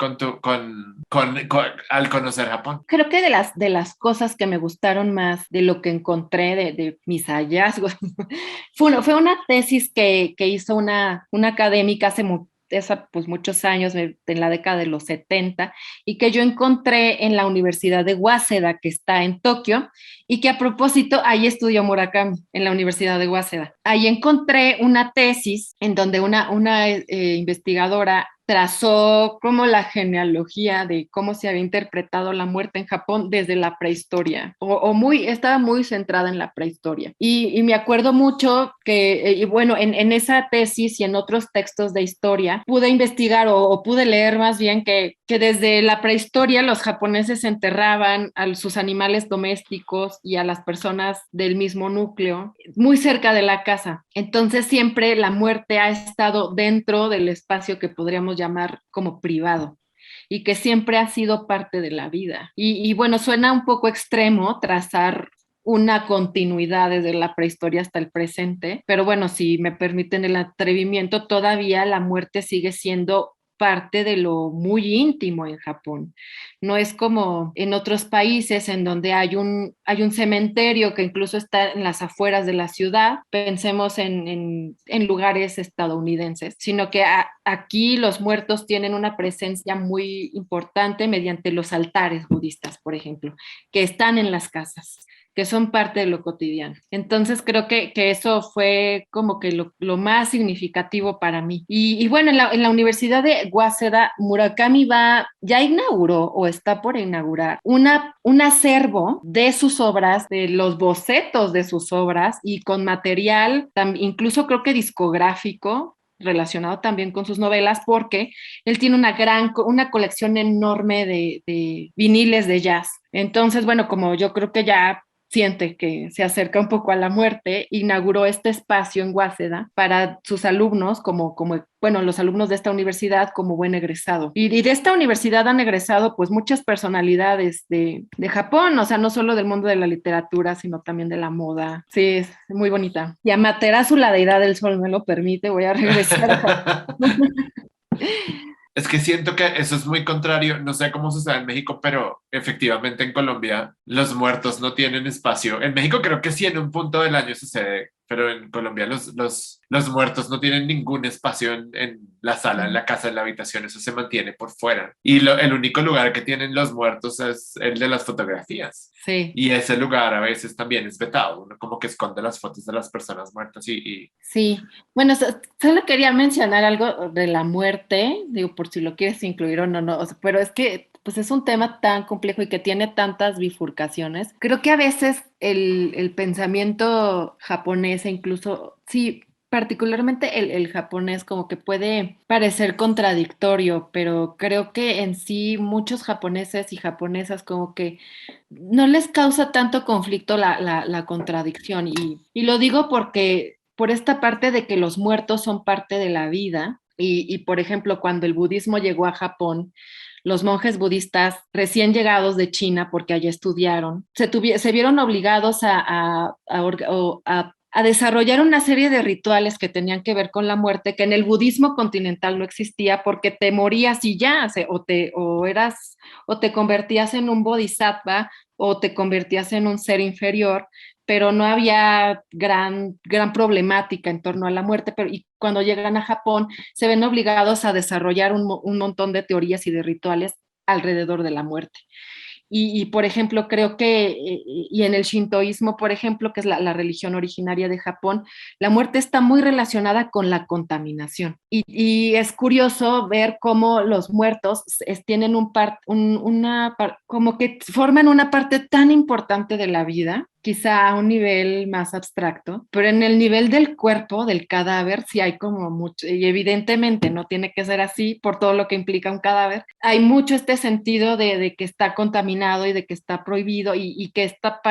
C: al conocer Japón.
D: Creo que de las cosas que me gustaron más de lo que encontré de mis hallazgos fue una tesis que hizo una académica hace pues muchos años, en la década de los 70, y que yo encontré en la Universidad de Waseda, que está en Tokio, y que a propósito ahí estudió Murakami, en la Universidad de Waseda. Ahí encontré una tesis en donde una investigadora trazó como la genealogía de cómo se había interpretado la muerte en Japón desde la prehistoria, estaba muy centrada en la prehistoria. Y me acuerdo mucho que, y bueno, en esa tesis y en otros textos de historia, pude investigar o pude leer más bien que desde la prehistoria los japoneses enterraban a sus animales domésticos y a las personas del mismo núcleo muy cerca de la casa. Entonces siempre la muerte ha estado dentro del espacio que podríamos llamar como privado, y que siempre ha sido parte de la vida. Y bueno, suena un poco extremo trazar una continuidad desde la prehistoria hasta el presente, pero bueno, si me permiten el atrevimiento, todavía la muerte sigue siendo parte de lo muy íntimo en Japón. No es como en otros países en donde hay un cementerio que incluso está en las afueras de la ciudad, pensemos en lugares estadounidenses, sino que aquí los muertos tienen una presencia muy importante mediante los altares budistas, por ejemplo, que están en las casas, que son parte de lo cotidiano. Entonces creo que eso fue como que lo más significativo para mí. Y bueno, en la Universidad de Waseda, Murakami ya inauguró o está por inaugurar un acervo de sus obras, de los bocetos de sus obras, y con material, incluso creo que discográfico, relacionado también con sus novelas, porque él tiene una colección enorme de viniles de jazz. Entonces, bueno, como yo creo que ya siente que se acerca un poco a la muerte, inauguró este espacio en Waseda para sus alumnos, bueno, los alumnos de esta universidad como buen egresado. Y de esta universidad han egresado pues muchas personalidades de Japón, o sea, no solo del mundo de la literatura, sino también de la moda. Sí, es muy bonita. Y Amaterasu, la deidad del sol, me lo permite, voy a regresar.
C: Es que siento que eso es muy contrario, no sé cómo sucede en México, pero efectivamente en Colombia los muertos no tienen espacio. En México creo que sí en un punto del año sucede, pero en Colombia los muertos no tienen ningún espacio en la sala, en la casa, en la habitación, eso se mantiene por fuera. Y el único lugar que tienen los muertos es el de las fotografías.
D: Sí.
C: Y ese lugar a veces también es vetado, uno como que esconde las fotos de las personas muertas
D: Sí, bueno, solo quería mencionar algo de la muerte, digo, por si lo quieres incluir o no, pero es que pues es un tema tan complejo y que tiene tantas bifurcaciones. Creo que a veces el pensamiento japonés, e incluso, sí, particularmente el japonés, como que puede parecer contradictorio, pero creo que en sí muchos japoneses y japonesas como que no les causa tanto conflicto la contradicción. Y lo digo porque por esta parte de que los muertos son parte de la vida. Y por ejemplo, cuando el budismo llegó a Japón, los monjes budistas recién llegados de China, porque allá estudiaron, se vieron obligados a a desarrollar una serie de rituales que tenían que ver con la muerte, que en el budismo continental no existía, porque te morías y ya, o te convertías en un bodhisattva o te convertías en un ser inferior, pero no había gran problemática en torno a la muerte, y cuando llegan a Japón se ven obligados a desarrollar un montón de teorías y de rituales alrededor de la muerte. Por ejemplo, creo que, y en el shintoísmo, por ejemplo, que es la religión originaria de Japón, la muerte está muy relacionada con la contaminación. Y es curioso ver cómo los muertos tienen como que forman una parte tan importante de la vida, quizá a un nivel más abstracto, pero en el nivel del cuerpo, del cadáver, sí hay como mucho, y evidentemente no tiene que ser así por todo lo que implica un cadáver. Hay mucho este sentido de que está contaminado y de que está prohibido y esta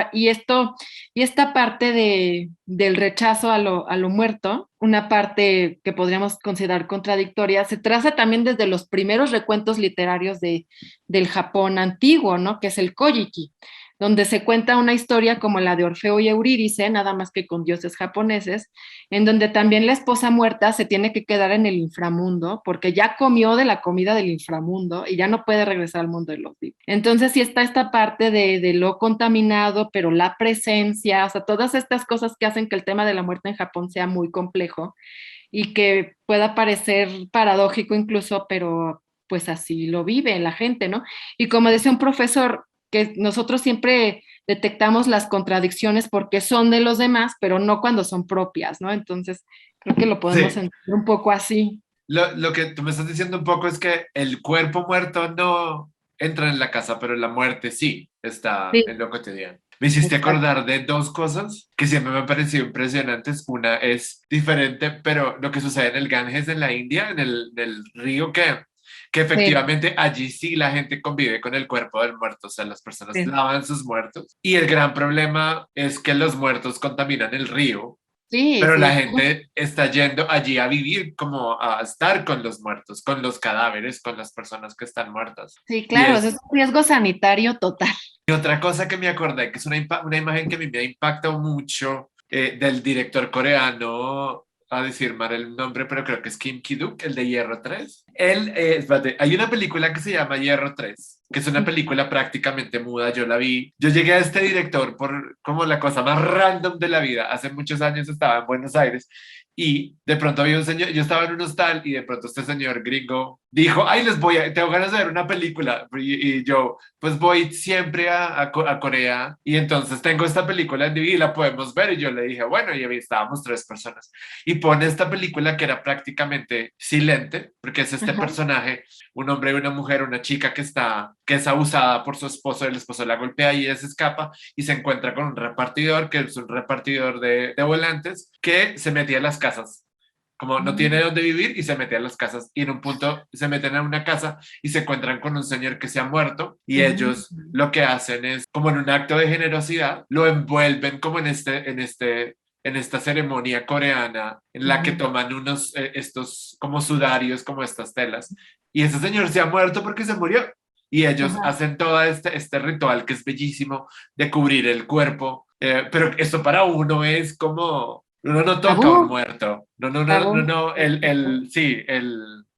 D: parte del rechazo a lo muerto, una parte que podríamos considerar contradictoria, se traza también desde los primeros recuentos literarios del Japón antiguo, ¿no? Que es el Kojiki, donde se cuenta una historia como la de Orfeo y Eurídice, nada más que con dioses japoneses, en donde también la esposa muerta se tiene que quedar en el inframundo, porque ya comió de la comida del inframundo y ya no puede regresar al mundo de los vivos. Entonces sí está esta parte de lo contaminado, pero la presencia, o sea, todas estas cosas que hacen que el tema de la muerte en Japón sea muy complejo y que pueda parecer paradójico incluso, pero pues así lo vive la gente, ¿no? Y como decía un profesor, que nosotros siempre detectamos las contradicciones porque son de los demás, pero no cuando son propias, ¿no? Entonces, creo que lo podemos entender un poco así.
C: Lo que tú me estás diciendo un poco es que el cuerpo muerto no entra en la casa, pero la muerte sí está en lo cotidiano. Me hiciste acordar de dos cosas que siempre me han parecido impresionantes. Una es diferente, pero lo que sucede en el Ganges, en la India, en el río que efectivamente allí sí la gente convive con el cuerpo del muerto, o sea, las personas lavan sus muertos. Y el gran problema es que los muertos contaminan el río, pero la gente está yendo allí a vivir, como a estar con los muertos, con los cadáveres, con las personas que están muertas.
D: Sí, claro, es un riesgo sanitario total.
C: Y otra cosa que me acordé, que es una imagen que a mí me ha impactado mucho, del director coreano, a decir mal el nombre, pero creo que es Kim Ki-duk, el de Hierro 3. Espérate, hay una película que se llama Hierro 3, que es una película prácticamente muda, yo la vi. Yo llegué a este director por como la cosa más random de la vida. Hace muchos años estaba en Buenos Aires y de pronto había un señor, yo estaba en un hostal y de pronto este señor gringo dijo, ay, tengo ganas de ver una película. Y yo, pues voy siempre a Corea y entonces tengo esta película en DVD y la podemos ver. Y yo le dije, bueno, y estábamos 3 personas. Y pone esta película que era prácticamente silente, porque es este personaje, un hombre y una mujer, una chica que es abusada por su esposo, el esposo la golpea y ella se escapa y se encuentra con un repartidor, que es un repartidor de volantes, que se metía en las casas, como no tiene dónde vivir y se mete a las casas y en un punto se meten a una casa y se encuentran con un señor que se ha muerto y ellos lo que hacen es, como en un acto de generosidad, lo envuelven como en esta ceremonia coreana en la que toman estos como sudarios, como estas telas, y ese señor se ha muerto porque se murió y ellos hacen todo este ritual que es bellísimo de cubrir el cuerpo, pero esto para uno es como... Uno no toca a un muerto. No.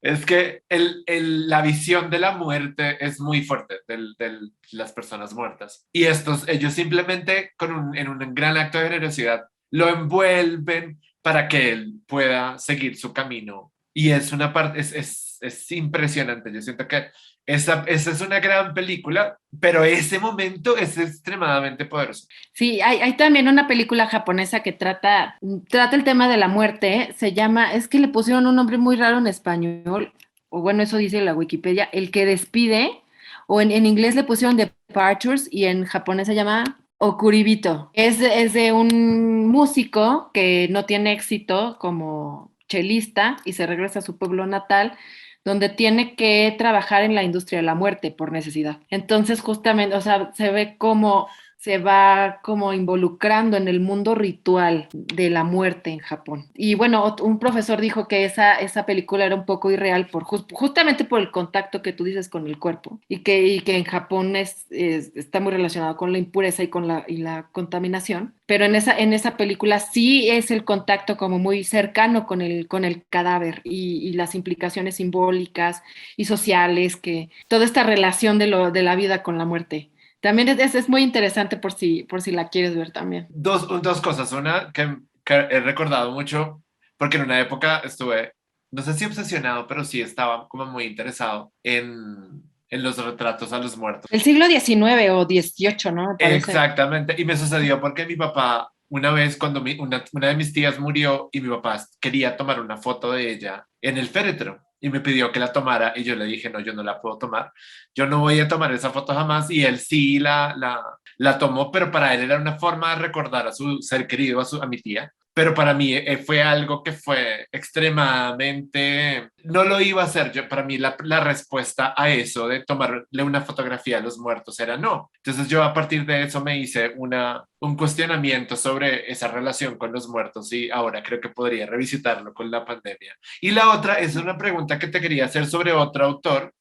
C: Es que la visión de la muerte es muy fuerte de las personas muertas. Y ellos simplemente, en un gran acto de generosidad, lo envuelven para que él pueda seguir su camino. Y es una parte, es impresionante. Yo siento que esa es una gran película, pero ese momento es extremadamente poderoso.
D: Sí, hay también una película japonesa que trata el tema de la muerte, se llama, es que le pusieron un nombre muy raro en español, o bueno, eso dice la Wikipedia, El que despide, o en inglés le pusieron Departures y en japonés se llama Okuribito. Es de un músico que no tiene éxito como chelista y se regresa a su pueblo natal, donde tiene que trabajar en la industria de la muerte por necesidad. Entonces, justamente, o sea, se ve como se va como involucrando en el mundo ritual de la muerte en Japón. Y bueno, un profesor dijo que esa película era un poco irreal justamente por el contacto que tú dices con el cuerpo y que en Japón está muy relacionado con la impureza y la contaminación. Pero en esa película sí es el contacto como muy cercano con el cadáver y las implicaciones simbólicas y sociales, que toda esta relación de la vida con la muerte. También es muy interesante por si la quieres ver también.
C: Dos cosas. Una que he recordado mucho, porque en una época estuve, no sé si obsesionado, pero sí estaba como muy interesado en los retratos a los muertos.
D: El siglo XIX o XVIII, ¿no? Me parece.
C: Exactamente. Y me sucedió porque mi papá, una vez cuando una de mis tías murió y mi papá quería tomar una foto de ella en el féretro y me pidió que la tomara y yo le dije, no, yo no la puedo tomar. Yo no voy a tomar esa foto jamás y él sí la tomó, pero para él era una forma de recordar a su ser querido, a mi tía. Pero para mí fue algo que fue extremadamente, no lo iba a hacer yo, para mí la respuesta a eso de tomarle una fotografía a los muertos era no. Entonces yo a partir de eso me hice un cuestionamiento sobre esa relación con los muertos y ahora creo que podría revisitarlo con la pandemia. Y la otra es una pregunta que te quería hacer sobre otro autor,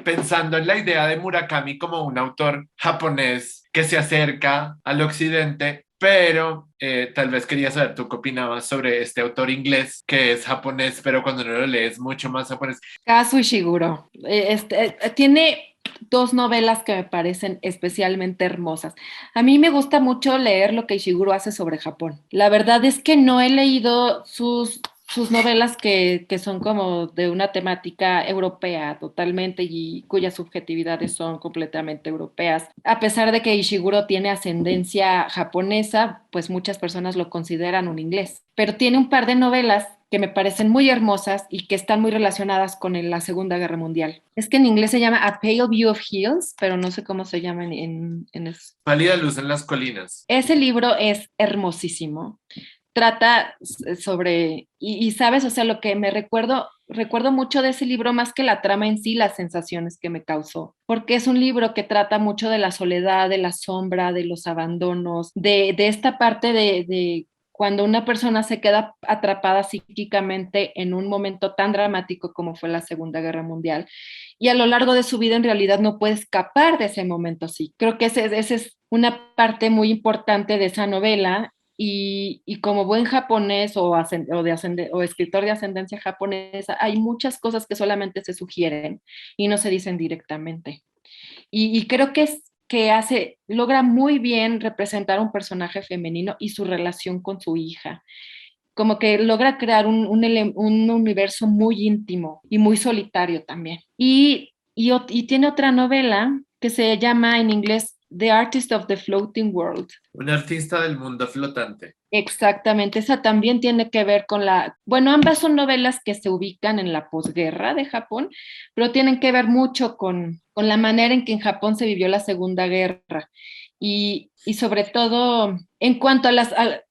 C: pensando en la idea de Murakami como un autor japonés que se acerca al occidente, pero tal vez quería saber tú qué opinabas sobre este autor inglés que es japonés, pero cuando no lo lees mucho más japonés.
D: Kazuo Ishiguro. Tiene dos novelas que me parecen especialmente hermosas. A mí me gusta mucho leer lo que Ishiguro hace sobre Japón. La verdad es que no he leído sus novelas que son como de una temática europea totalmente y cuyas subjetividades son completamente europeas. A pesar de que Ishiguro tiene ascendencia japonesa, pues muchas personas lo consideran un inglés. Pero tiene un par de novelas que me parecen muy hermosas y que están muy relacionadas con la Segunda Guerra Mundial. Es que en inglés se llama A Pale View of Hills, pero no sé cómo se llama en eso.
C: Pálida luz en las colinas.
D: Ese libro es hermosísimo. Trata sobre, y sabes, o sea, lo que recuerdo mucho de ese libro, más que la trama en sí, las sensaciones que me causó, porque es un libro que trata mucho de la soledad, de la sombra, de los abandonos, de esta parte de cuando una persona se queda atrapada psíquicamente en un momento tan dramático como fue la Segunda Guerra Mundial, y a lo largo de su vida en realidad no puede escapar de ese momento, sí. Creo que esa es una parte muy importante de esa novela. Y como buen japonés o escritor de ascendencia japonesa, hay muchas cosas que solamente se sugieren y no se dicen directamente. Y creo que logra muy bien representar un personaje femenino y su relación con su hija. Como que logra crear un universo muy íntimo y muy solitario también. Y tiene otra novela que se llama en inglés The Artist of the Floating World.
C: Un artista del mundo flotante.
D: Exactamente, esa también tiene que ver con bueno, ambas son novelas que se ubican en la posguerra de Japón, pero tienen que ver mucho con la manera en que en Japón se vivió la Segunda Guerra y sobre todo en cuanto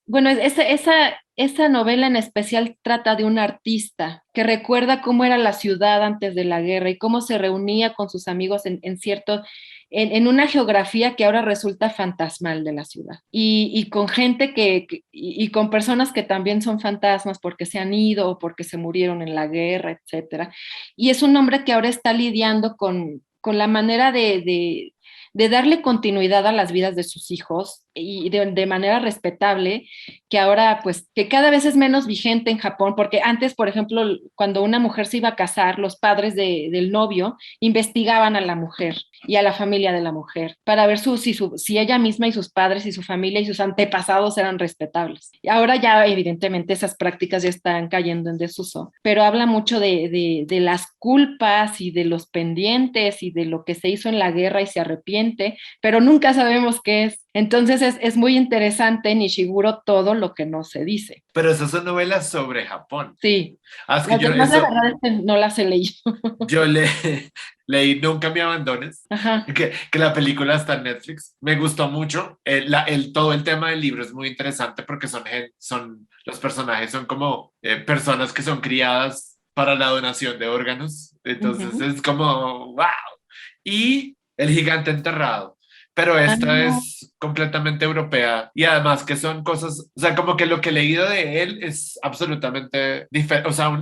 D: bueno, esa novela en especial trata de un artista que recuerda cómo era la ciudad antes de la guerra y cómo se reunía con sus amigos en una geografía que ahora resulta fantasmal de la ciudad y con gente y con personas que también son fantasmas porque se han ido o porque se murieron en la guerra, etcétera. Y es un hombre que ahora está lidiando con la manera de darle continuidad a las vidas de sus hijos y de manera respetable, que ahora pues que cada vez es menos vigente en Japón, porque antes, por ejemplo, cuando una mujer se iba a casar, los padres del novio investigaban a la mujer y a la familia de la mujer para ver si ella misma y sus padres y su familia y sus antepasados eran respetables. Y ahora ya evidentemente esas prácticas ya están cayendo en desuso, pero habla mucho de las culpas y de los pendientes y de lo que se hizo en la guerra y se arrepiente, pero nunca sabemos qué es. Entonces es muy interesante en Ishiguro todo lo que no se dice.
C: Pero esas son novelas sobre Japón.
D: Sí.
C: Es que
D: la verdad es que no las he leído.
C: Yo leí Nunca me abandones, que la película está en Netflix. Me gustó mucho. Todo el tema del libro es muy interesante porque los personajes son como personas que son criadas para la donación de órganos. Entonces es como, wow. Y El gigante enterrado. pero esta
D: Ah.
C: es completamente europea y además que son cosas, o sea, como que lo que he leído de él es absolutamente diferente, o sea,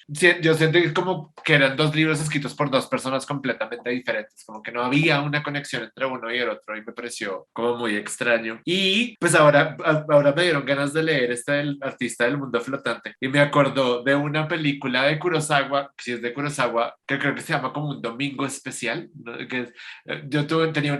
C: yo siento que es como que eran dos libros escritos por dos personas completamente diferentes, como que no había una conexión entre uno y el otro y me pareció como muy extraño. Y pues ahora me dieron ganas de leer este del artista del mundo flotante y me acordó de una película de Kurosawa, que sí es de Kurosawa, que creo que se llama como Un Domingo Especial, ¿no?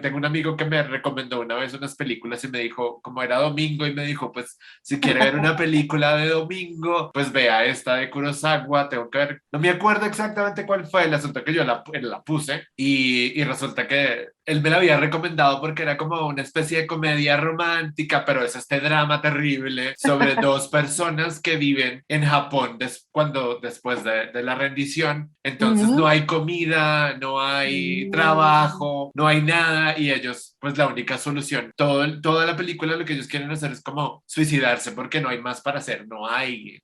C: Tengo un amigo que me recomendó una vez unas películas y me dijo, como era domingo, y me dijo, pues si quiere ver una película de domingo, pues vea esta de Kurosawa, tengo que ver, no me acuerdo exactamente cuál fue el asunto que yo la puse y resulta que él me la había recomendado porque era como una especie de comedia romántica, pero es este drama terrible sobre dos personas que viven en Japón después de la rendición. Entonces no hay comida, no hay trabajo, no hay nada y ellos, pues la única solución, toda la película lo que ellos quieren hacer es como suicidarse porque no hay más para hacer, no hay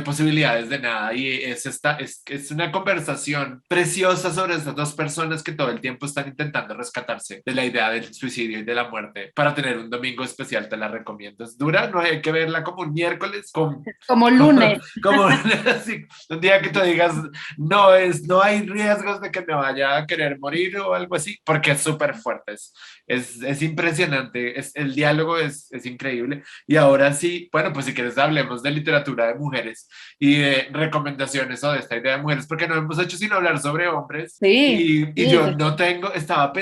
C: posibilidades de nada y es una conversación preciosa sobre estas dos personas que todo el tiempo están intentando rescatarse de la idea del suicidio y de la muerte. Para tener un domingo especial te la recomiendo. Es dura, no hay que verla como un miércoles,
D: como lunes.
C: como así, un día que tú digas no hay riesgos de que me vaya a querer morir o algo así, porque es súper fuerte, es impresionante, el diálogo es increíble. Y ahora sí, bueno, pues si quieres hablemos de literatura de mujeres y de recomendaciones o de esta idea de mujeres, porque no hemos hecho sino hablar sobre hombres.
D: Sí,
C: Y yo no tengo,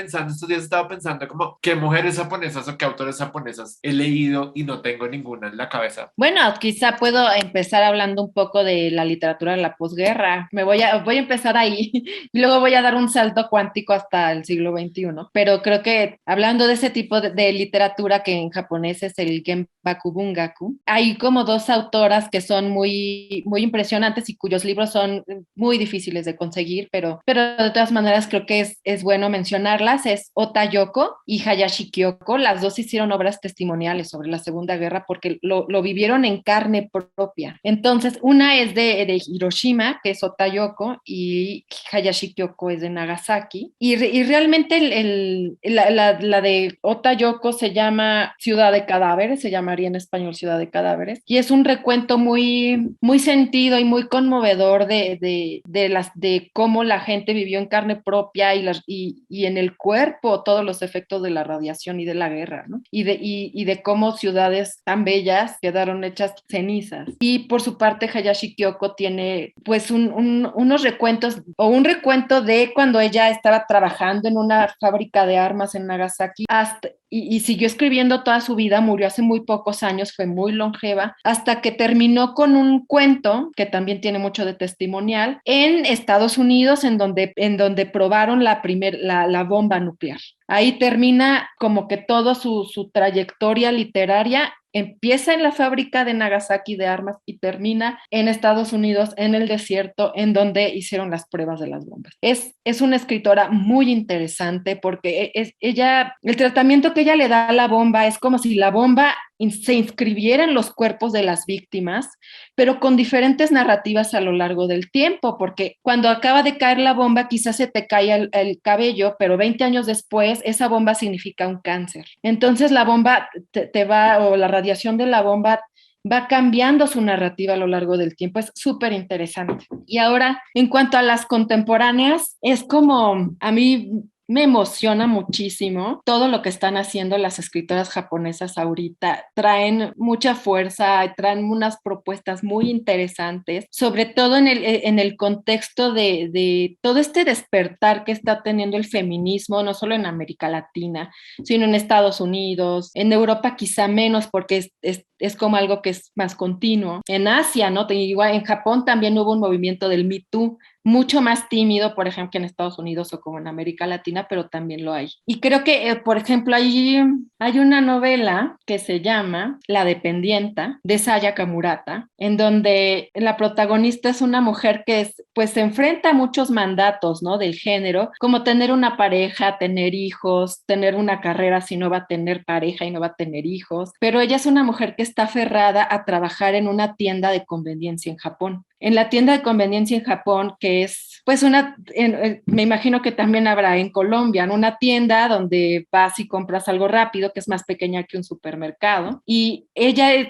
C: estos días estaba pensando como qué mujeres japonesas o qué autores japonesas he leído y no tengo ninguna en la cabeza.
D: Bueno, quizá puedo empezar hablando un poco de la literatura de la posguerra. Voy a empezar ahí y luego voy a dar un salto cuántico hasta el siglo XXI. Pero creo que hablando de ese tipo de literatura que en japonés es el Genbaku Bungaku, hay como dos autoras que son muy, muy impresionantes y cuyos libros son muy difíciles de conseguir, pero de todas maneras creo que es bueno mencionarlas. Es Ota Yoko y Hayashi Kyoko. Las dos hicieron obras testimoniales sobre la Segunda Guerra porque lo vivieron en carne propia. Entonces, una es de Hiroshima, que es Ota Yoko, y Hayashi Kyoko es de Nagasaki. Y realmente la de Ota Yoko se llama Ciudad de Cadáveres, se llamaría en español Ciudad de Cadáveres, y es un recuento muy, muy sentido y muy conmovedor de cómo la gente vivió en carne propia y en el cuerpo todos los efectos de la radiación y de la guerra, ¿no? Y de cómo ciudades tan bellas quedaron hechas cenizas. Y por su parte, Hayashi Kyoko tiene pues unos recuentos o un recuento de cuando ella estaba trabajando en una fábrica de armas en Nagasaki y siguió escribiendo toda su vida, murió hace muy pocos años, fue muy longeva, hasta que terminó con un cuento que también tiene mucho de testimonial en Estados Unidos, en donde probaron la bomba nuclear. Ahí termina como que toda su trayectoria literaria. Empieza en la fábrica de Nagasaki de armas y termina en Estados Unidos, en el desierto, en donde hicieron las pruebas de las bombas. Es una escritora muy interesante porque el tratamiento que ella le da a la bomba es como si la bomba se inscribiera en los cuerpos de las víctimas, pero con diferentes narrativas a lo largo del tiempo, porque cuando acaba de caer la bomba quizás se te cae el cabello, pero 20 años después esa bomba significa un cáncer. Entonces la bomba o la radiación de la bomba va cambiando su narrativa a lo largo del tiempo. Es súper interesante. Y ahora, en cuanto a las contemporáneas, es como a mí me emociona muchísimo todo lo que están haciendo las escritoras japonesas ahorita. Traen mucha fuerza, traen unas propuestas muy interesantes, sobre todo en el contexto de todo este despertar que está teniendo el feminismo, no solo en América Latina, sino en Estados Unidos, en Europa quizá menos porque es como algo que es más continuo. En Asia, ¿no? Igual en Japón también hubo un movimiento del Me Too, mucho más tímido, por ejemplo, que en Estados Unidos o como en América Latina, pero también lo hay. Y creo que, por ejemplo, hay una novela que se llama La Dependienta, de Sayaka Murata, en donde la protagonista es una mujer que pues se enfrenta a muchos mandatos, ¿no? Del género, como tener una pareja, tener hijos, tener una carrera si no va a tener pareja y no va a tener hijos, pero ella es una mujer que está aferrada a trabajar en una tienda de conveniencia en Japón. en la tienda de conveniencia en Japón, que es pues me imagino que también habrá en Colombia, en una tienda donde vas y compras algo rápido, que es más pequeña que un supermercado, y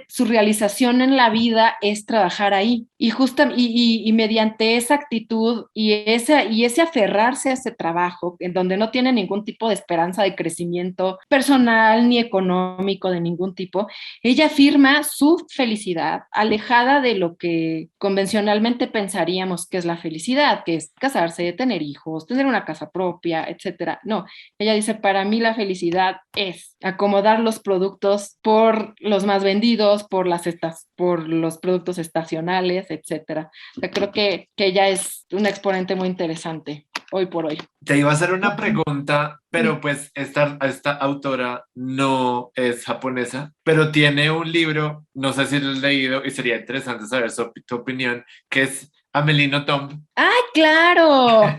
D: su realización en la vida es trabajar ahí, y mediante esa actitud y ese aferrarse a ese trabajo, en donde no tiene ningún tipo de esperanza de crecimiento personal ni económico de ningún tipo, ella afirma su felicidad, alejada de lo que convencionalmente pensaríamos que es la felicidad, que es casarse, tener hijos, tener una casa propia, etcétera. No, ella dice, para mí la felicidad es acomodar los productos por los más vendidos, por los productos estacionales, etcétera. O sea, creo que ella es una exponente muy interesante hoy por hoy.
C: Te iba a hacer una pregunta, pero pues esta autora no es japonesa, pero tiene un libro, no sé si lo has leído y sería interesante saber tu opinión, que es Amélie Nothomb.
D: ¡Ay, claro!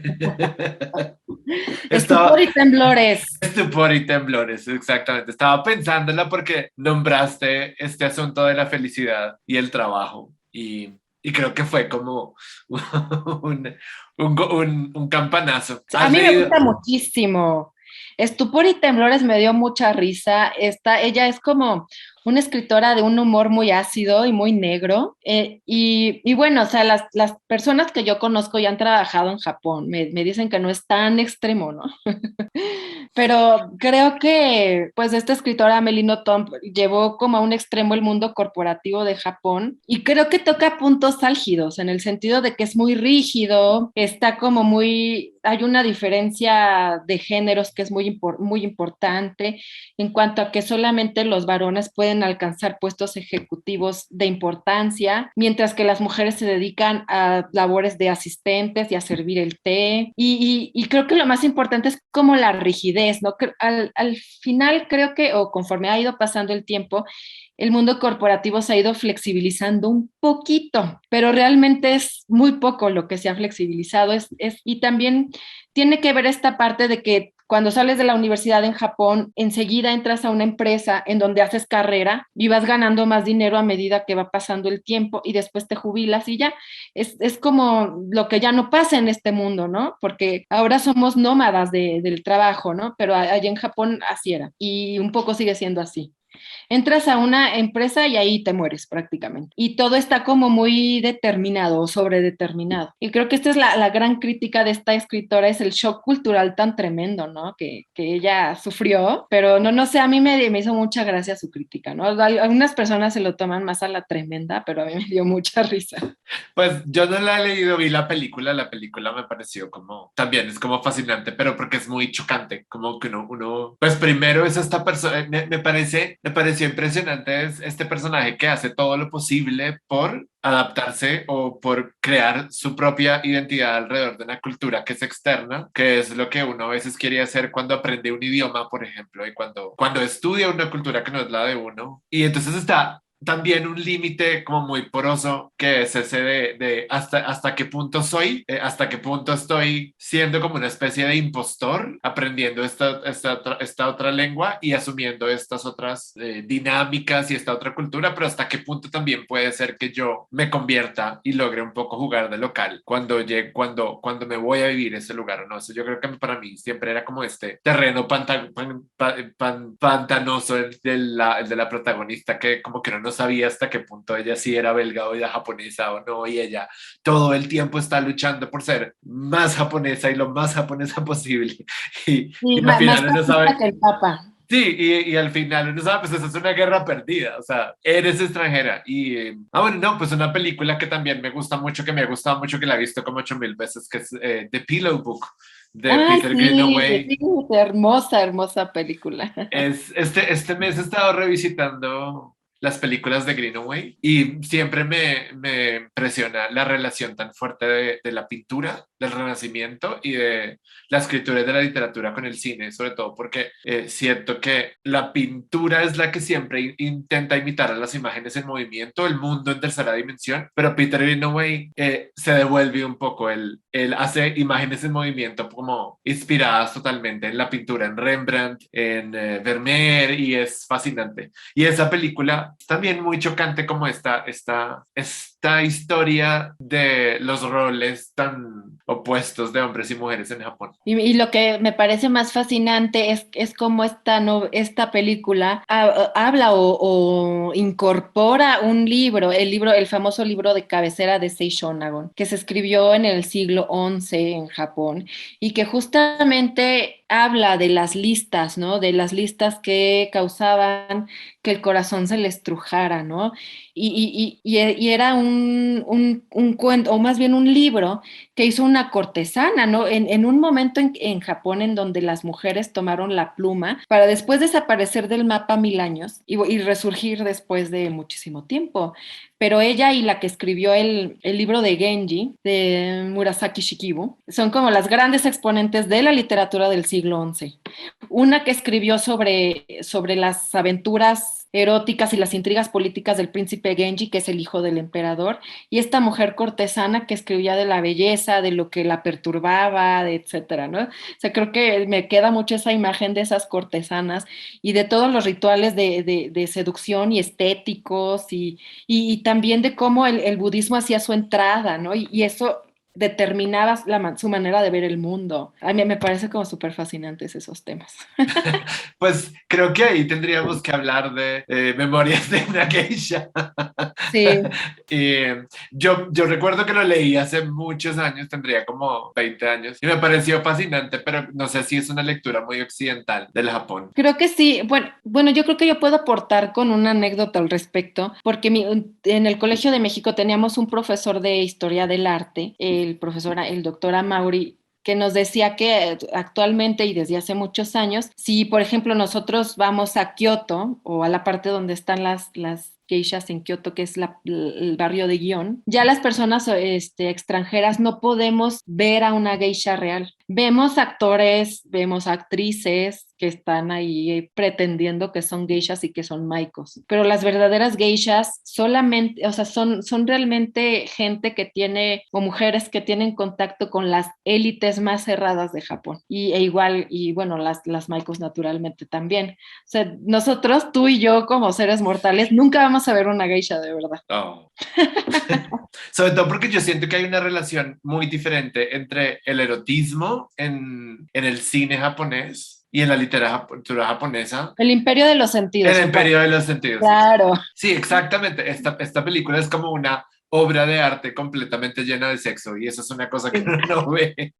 D: Estupor y temblores.
C: Estupor y temblores, exactamente. Estaba pensándola porque nombraste este asunto de la felicidad y el trabajo y creo que fue como un campanazo.
D: A mí me gusta muchísimo. Estupor y temblores me dio mucha risa. Ella es como una escritora de un humor muy ácido y muy negro. Y bueno, o sea, las personas que yo conozco y han trabajado en Japón me dicen que no es tan extremo, ¿no? Pero creo que pues esta escritora Amélie Nothomb llevó como a un extremo el mundo corporativo de Japón y creo que toca puntos álgidos en el sentido de que es muy rígido, está como hay una diferencia de géneros que es muy importante en cuanto a que solamente los varones pueden alcanzar puestos ejecutivos de importancia, mientras que las mujeres se dedican a labores de asistentes y a servir el té. Y creo que lo más importante es como la rigidez, ¿no? Al final creo que, o conforme ha ido pasando el tiempo, el mundo corporativo se ha ido flexibilizando un poquito, pero realmente es muy poco lo que se ha flexibilizado. Y también tiene que ver esta parte de que cuando sales de la universidad en Japón, enseguida entras a una empresa en donde haces carrera y vas ganando más dinero a medida que va pasando el tiempo y después te jubilas y ya. Es como lo que ya no pasa en este mundo, ¿no? Porque ahora somos nómadas del trabajo, ¿no? Pero allá en Japón así era y un poco sigue siendo así. Entras a una empresa y ahí te mueres prácticamente. Y todo está como muy determinado o sobredeterminado. Y creo que esta es la gran crítica de esta escritora, es el shock cultural tan tremendo, ¿no? Que ella sufrió, pero no sé, a mí me hizo mucha gracia su crítica, ¿no? Algunas personas se lo toman más a la tremenda, pero a mí me dio mucha risa.
C: Pues yo no la he leído, vi la película me pareció como, también es como fascinante, pero porque es muy chocante, como que uno pues primero es esta persona, me pareció impresionante este personaje que hace todo lo posible por adaptarse o por crear su propia identidad alrededor de una cultura que es externa, que es lo que uno a veces quiere hacer cuando aprende un idioma, por ejemplo, y cuando estudia una cultura que no es la de uno. Y entonces está también un límite como muy poroso que es ese de hasta qué punto hasta qué punto estoy siendo como una especie de impostor aprendiendo esta otra lengua y asumiendo estas otras dinámicas y esta otra cultura, pero hasta qué punto también puede ser que yo me convierta y logre un poco jugar de local cuando me voy a vivir ese lugar o no. Eso yo creo que para mí siempre era como este terreno pantanoso el de la protagonista que como que no sabía hasta qué punto ella sí era belga o ella japonesa o no, y ella todo el tiempo está luchando por ser más japonesa y lo más japonesa posible y al final uno sabe
D: que el Papa.
C: Sí, y al final uno sabe, pues esa es una guerra perdida, o sea, eres extranjera. Bueno, no, pues una película que también me gusta mucho, que me ha gustado mucho, que la he visto como 8000 veces, que es The Pillow Book, de Peter Greenaway.
D: Sí, hermosa película.
C: Este mes he estado revisitando las películas de Greenaway y siempre me impresiona la relación tan fuerte de la pintura del Renacimiento y de la escritura y de la literatura con el cine, sobre todo porque siento que la pintura es la que siempre intenta imitar a las imágenes en movimiento, el mundo en tercera dimensión, pero Peter Greenaway se devuelve un poco, él hace imágenes en movimiento como inspiradas totalmente en la pintura, en Rembrandt, en Vermeer, y es fascinante. Y esa película también muy chocante como esta historia de los roles tan opuestos de hombres y mujeres en Japón.
D: Y lo que me parece más fascinante es cómo esta película habla o incorpora un libro, el famoso libro de cabecera de Sei Shonagon, que se escribió en el siglo XI en Japón y que justamente habla de las listas, ¿no? De las listas que causaban que el corazón se le estrujara, ¿no? Y era un cuento, o más bien un libro que hizo una cortesana, ¿no? En un momento en Japón en donde las mujeres tomaron la pluma para después desaparecer del mapa 1000 años y resurgir después de muchísimo tiempo. Pero ella y la que escribió el libro de Genji, de Murasaki Shikibu, son como las grandes exponentes de la literatura del siglo XI. Una que escribió sobre las aventuras eróticas y las intrigas políticas del príncipe Genji, que es el hijo del emperador, y esta mujer cortesana que escribía de la belleza, de lo que la perturbaba, etcétera, ¿no? O sea, creo que me queda mucho esa imagen de esas cortesanas y de todos los rituales de seducción y estéticos y también de cómo el budismo hacía su entrada, ¿no? Y eso determinaba su manera de ver el mundo. A mí me parece como súper fascinantes esos temas.
C: Pues creo que ahí tendríamos que hablar de Memorias de una geisha.
D: Sí.
C: Y yo recuerdo que lo leí hace muchos años, tendría como 20 años, y me pareció fascinante, pero no sé si es una lectura muy occidental del Japón.
D: Creo que sí. Bueno, yo creo que yo puedo aportar con una anécdota al respecto, porque en el Colegio de México teníamos un profesor de historia del arte, el doctor Amauri, que nos decía que actualmente y desde hace muchos años, si por ejemplo nosotros vamos a Kioto o a la parte donde están las geishas en Kioto, que es el barrio de Gion, ya las personas extranjeras no podemos ver a una geisha real. Vemos actores, vemos actrices que están ahí pretendiendo que son geishas y que son maikos, pero las verdaderas geishas solamente, o sea, son realmente gente que tiene, o mujeres que tienen contacto con las élites más cerradas de Japón, y bueno, las maikos naturalmente también. O sea, nosotros, tú y yo como seres mortales, nunca vamos a ver una geisha de verdad.
C: Oh. Sobre todo porque yo siento que hay una relación muy diferente entre el erotismo en el cine japonés y en la literatura japonesa.
D: El imperio de los sentidos.
C: El imperio de los sentidos.
D: Claro.
C: Sí, exactamente. Esta película es como una obra de arte completamente llena de sexo y eso es una cosa que uno no ve.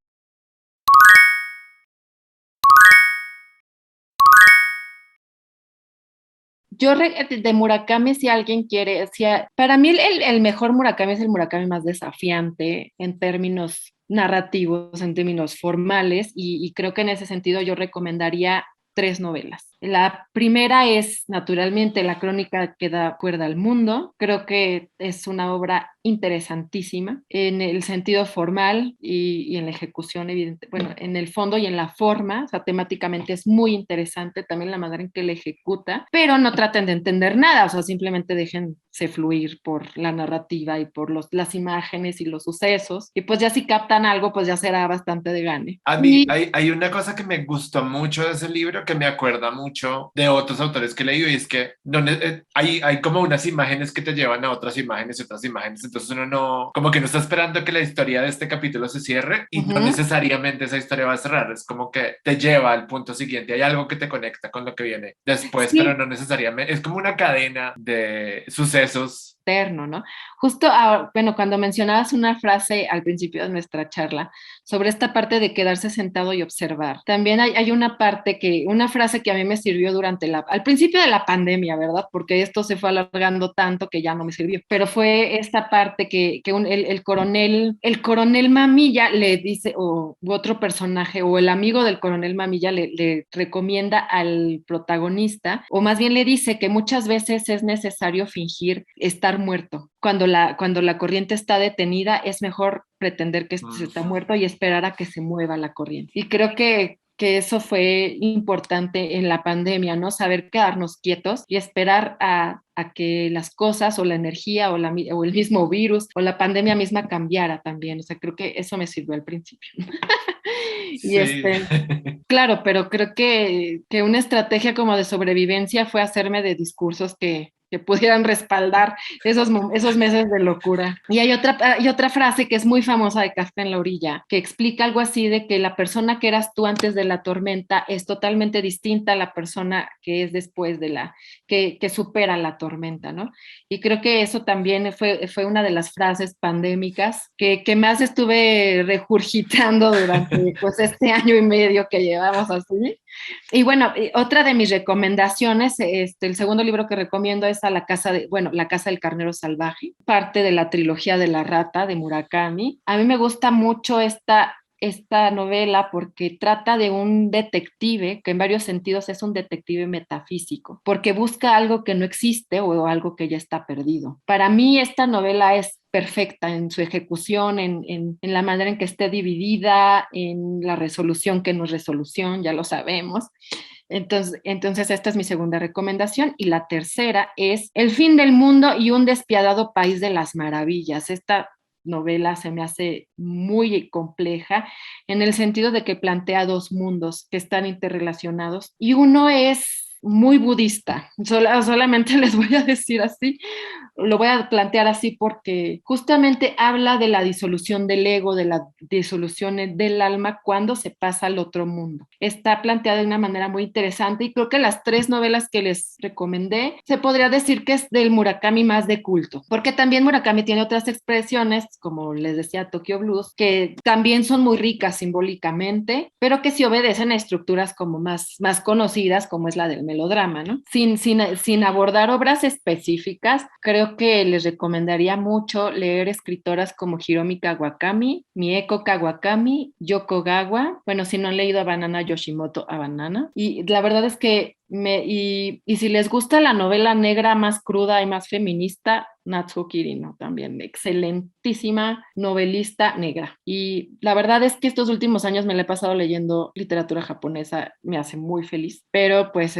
D: Yo de Murakami, si alguien quiere, para mí el mejor Murakami es el Murakami más desafiante en términos narrativos, en términos formales, y creo que en ese sentido yo recomendaría 3 novelas. La primera es, naturalmente, La crónica que da cuerda al mundo. Creo que es una obra interesantísima en el sentido formal y en la ejecución, evidente. Bueno, en el fondo y en la forma, o sea, temáticamente es muy interesante también la manera en que la ejecuta, pero no traten de entender nada, o sea, simplemente déjense fluir por la narrativa y por las imágenes y los sucesos, y pues ya si captan algo, pues ya será bastante de gane.
C: A mí hay una cosa que me gustó mucho de ese libro, que me acuerda mucho de otros autores que he leído, y es que hay como unas imágenes que te llevan a otras imágenes y otras imágenes, entonces uno no, como que no está esperando que la historia de este capítulo se cierre y no necesariamente esa historia va a cerrar, es como que te lleva al punto siguiente, hay algo que te conecta con lo que viene después, pero no necesariamente, es como una cadena de sucesos.
D: ¿No? Justo, bueno, cuando mencionabas una frase al principio de nuestra charla sobre esta parte de quedarse sentado y observar, también hay una frase que a mí me sirvió al principio de la pandemia, ¿verdad? Porque esto se fue alargando tanto que ya no me sirvió, pero fue esta parte que el coronel Mamilla le dice, u otro personaje, o el amigo del coronel Mamilla le recomienda al protagonista, o más bien le dice que muchas veces es necesario fingir estar estar muerto. Cuando la corriente está detenida, es mejor pretender que se está muerto y esperar a que se mueva la corriente. Y creo que eso fue importante en la pandemia, ¿no? Saber quedarnos quietos y esperar a que las cosas o la energía o el mismo virus o la pandemia misma cambiara también. O sea, creo que eso me sirvió al principio.
C: Sí.
D: Claro, pero creo que una estrategia como de sobrevivencia fue hacerme de discursos que pudieran respaldar esos meses de locura. Y hay otra frase que es muy famosa de Kafka en la orilla, que explica algo así de que la persona que eras tú antes de la tormenta es totalmente distinta a la persona que es después que supera la tormenta, ¿no? Y creo que eso también fue una de las frases pandémicas que más estuve regurgitando durante pues este año y medio que llevamos así. Y bueno, otra de mis recomendaciones, el segundo libro que recomiendo es La Casa del Carnero Salvaje, parte de la trilogía de La Rata de Murakami. A mí me gusta mucho esta novela porque trata de un detective, que en varios sentidos es un detective metafísico, porque busca algo que no existe o algo que ya está perdido. Para mí esta novela es perfecta en su ejecución, en la manera en que esté dividida, en la resolución que no es resolución, ya lo sabemos. Entonces esta es mi segunda recomendación. Y la tercera es El fin del mundo y un despiadado país de las maravillas. Esta novela se me hace muy compleja en el sentido de que plantea dos mundos que están interrelacionados y uno es muy budista. Solamente les voy a decir así, lo voy a plantear así porque justamente habla de la disolución del ego, de la disolución del alma cuando se pasa al otro mundo. Está planteada de una manera muy interesante y creo que las tres novelas que les recomendé se podría decir que es del Murakami más de culto, porque también Murakami tiene otras expresiones, como les decía, Tokyo Blues, que también son muy ricas simbólicamente, pero que sí obedecen a estructuras como más conocidas, como es la del melodrama, ¿no? Sin abordar obras específicas, creo que les recomendaría mucho leer escritoras como Hiromi Kawakami, Mieko Kawakami, Yoko Gawa, bueno, si no han leído a Banana Yoshimoto, a Banana, y la verdad es que y si les gusta la novela negra más cruda y más feminista, Natsuko Kirino también, excelentísima novelista negra. Y la verdad es que estos últimos años me la he pasado leyendo literatura japonesa, me hace muy feliz, pero pues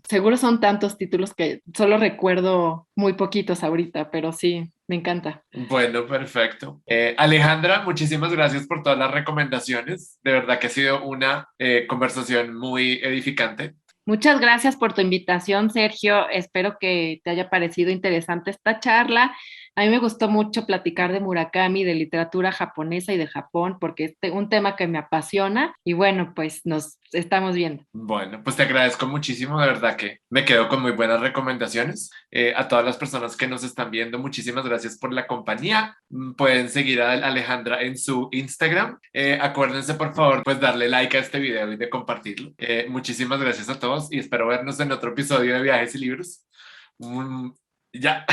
D: seguro son tantos títulos que solo recuerdo muy poquitos ahorita, pero sí, me encanta.
C: Bueno, perfecto. Alejandra, muchísimas gracias por todas las recomendaciones. De verdad que ha sido una conversación muy edificante.
D: Muchas gracias por tu invitación, Sergio. Espero que te haya parecido interesante esta charla. A mí me gustó mucho platicar de Murakami, de literatura japonesa y de Japón, porque es un tema que me apasiona. Y bueno, pues nos estamos viendo.
C: Bueno, pues te agradezco muchísimo, de verdad que me quedo con muy buenas recomendaciones. A todas las personas que nos están viendo, muchísimas gracias por la compañía. Pueden seguir a Alejandra en su Instagram. Acuérdense, por favor, pues darle like a este video y de compartirlo. Muchísimas gracias a todos y espero vernos en otro episodio de Viajes y Libros. Ya.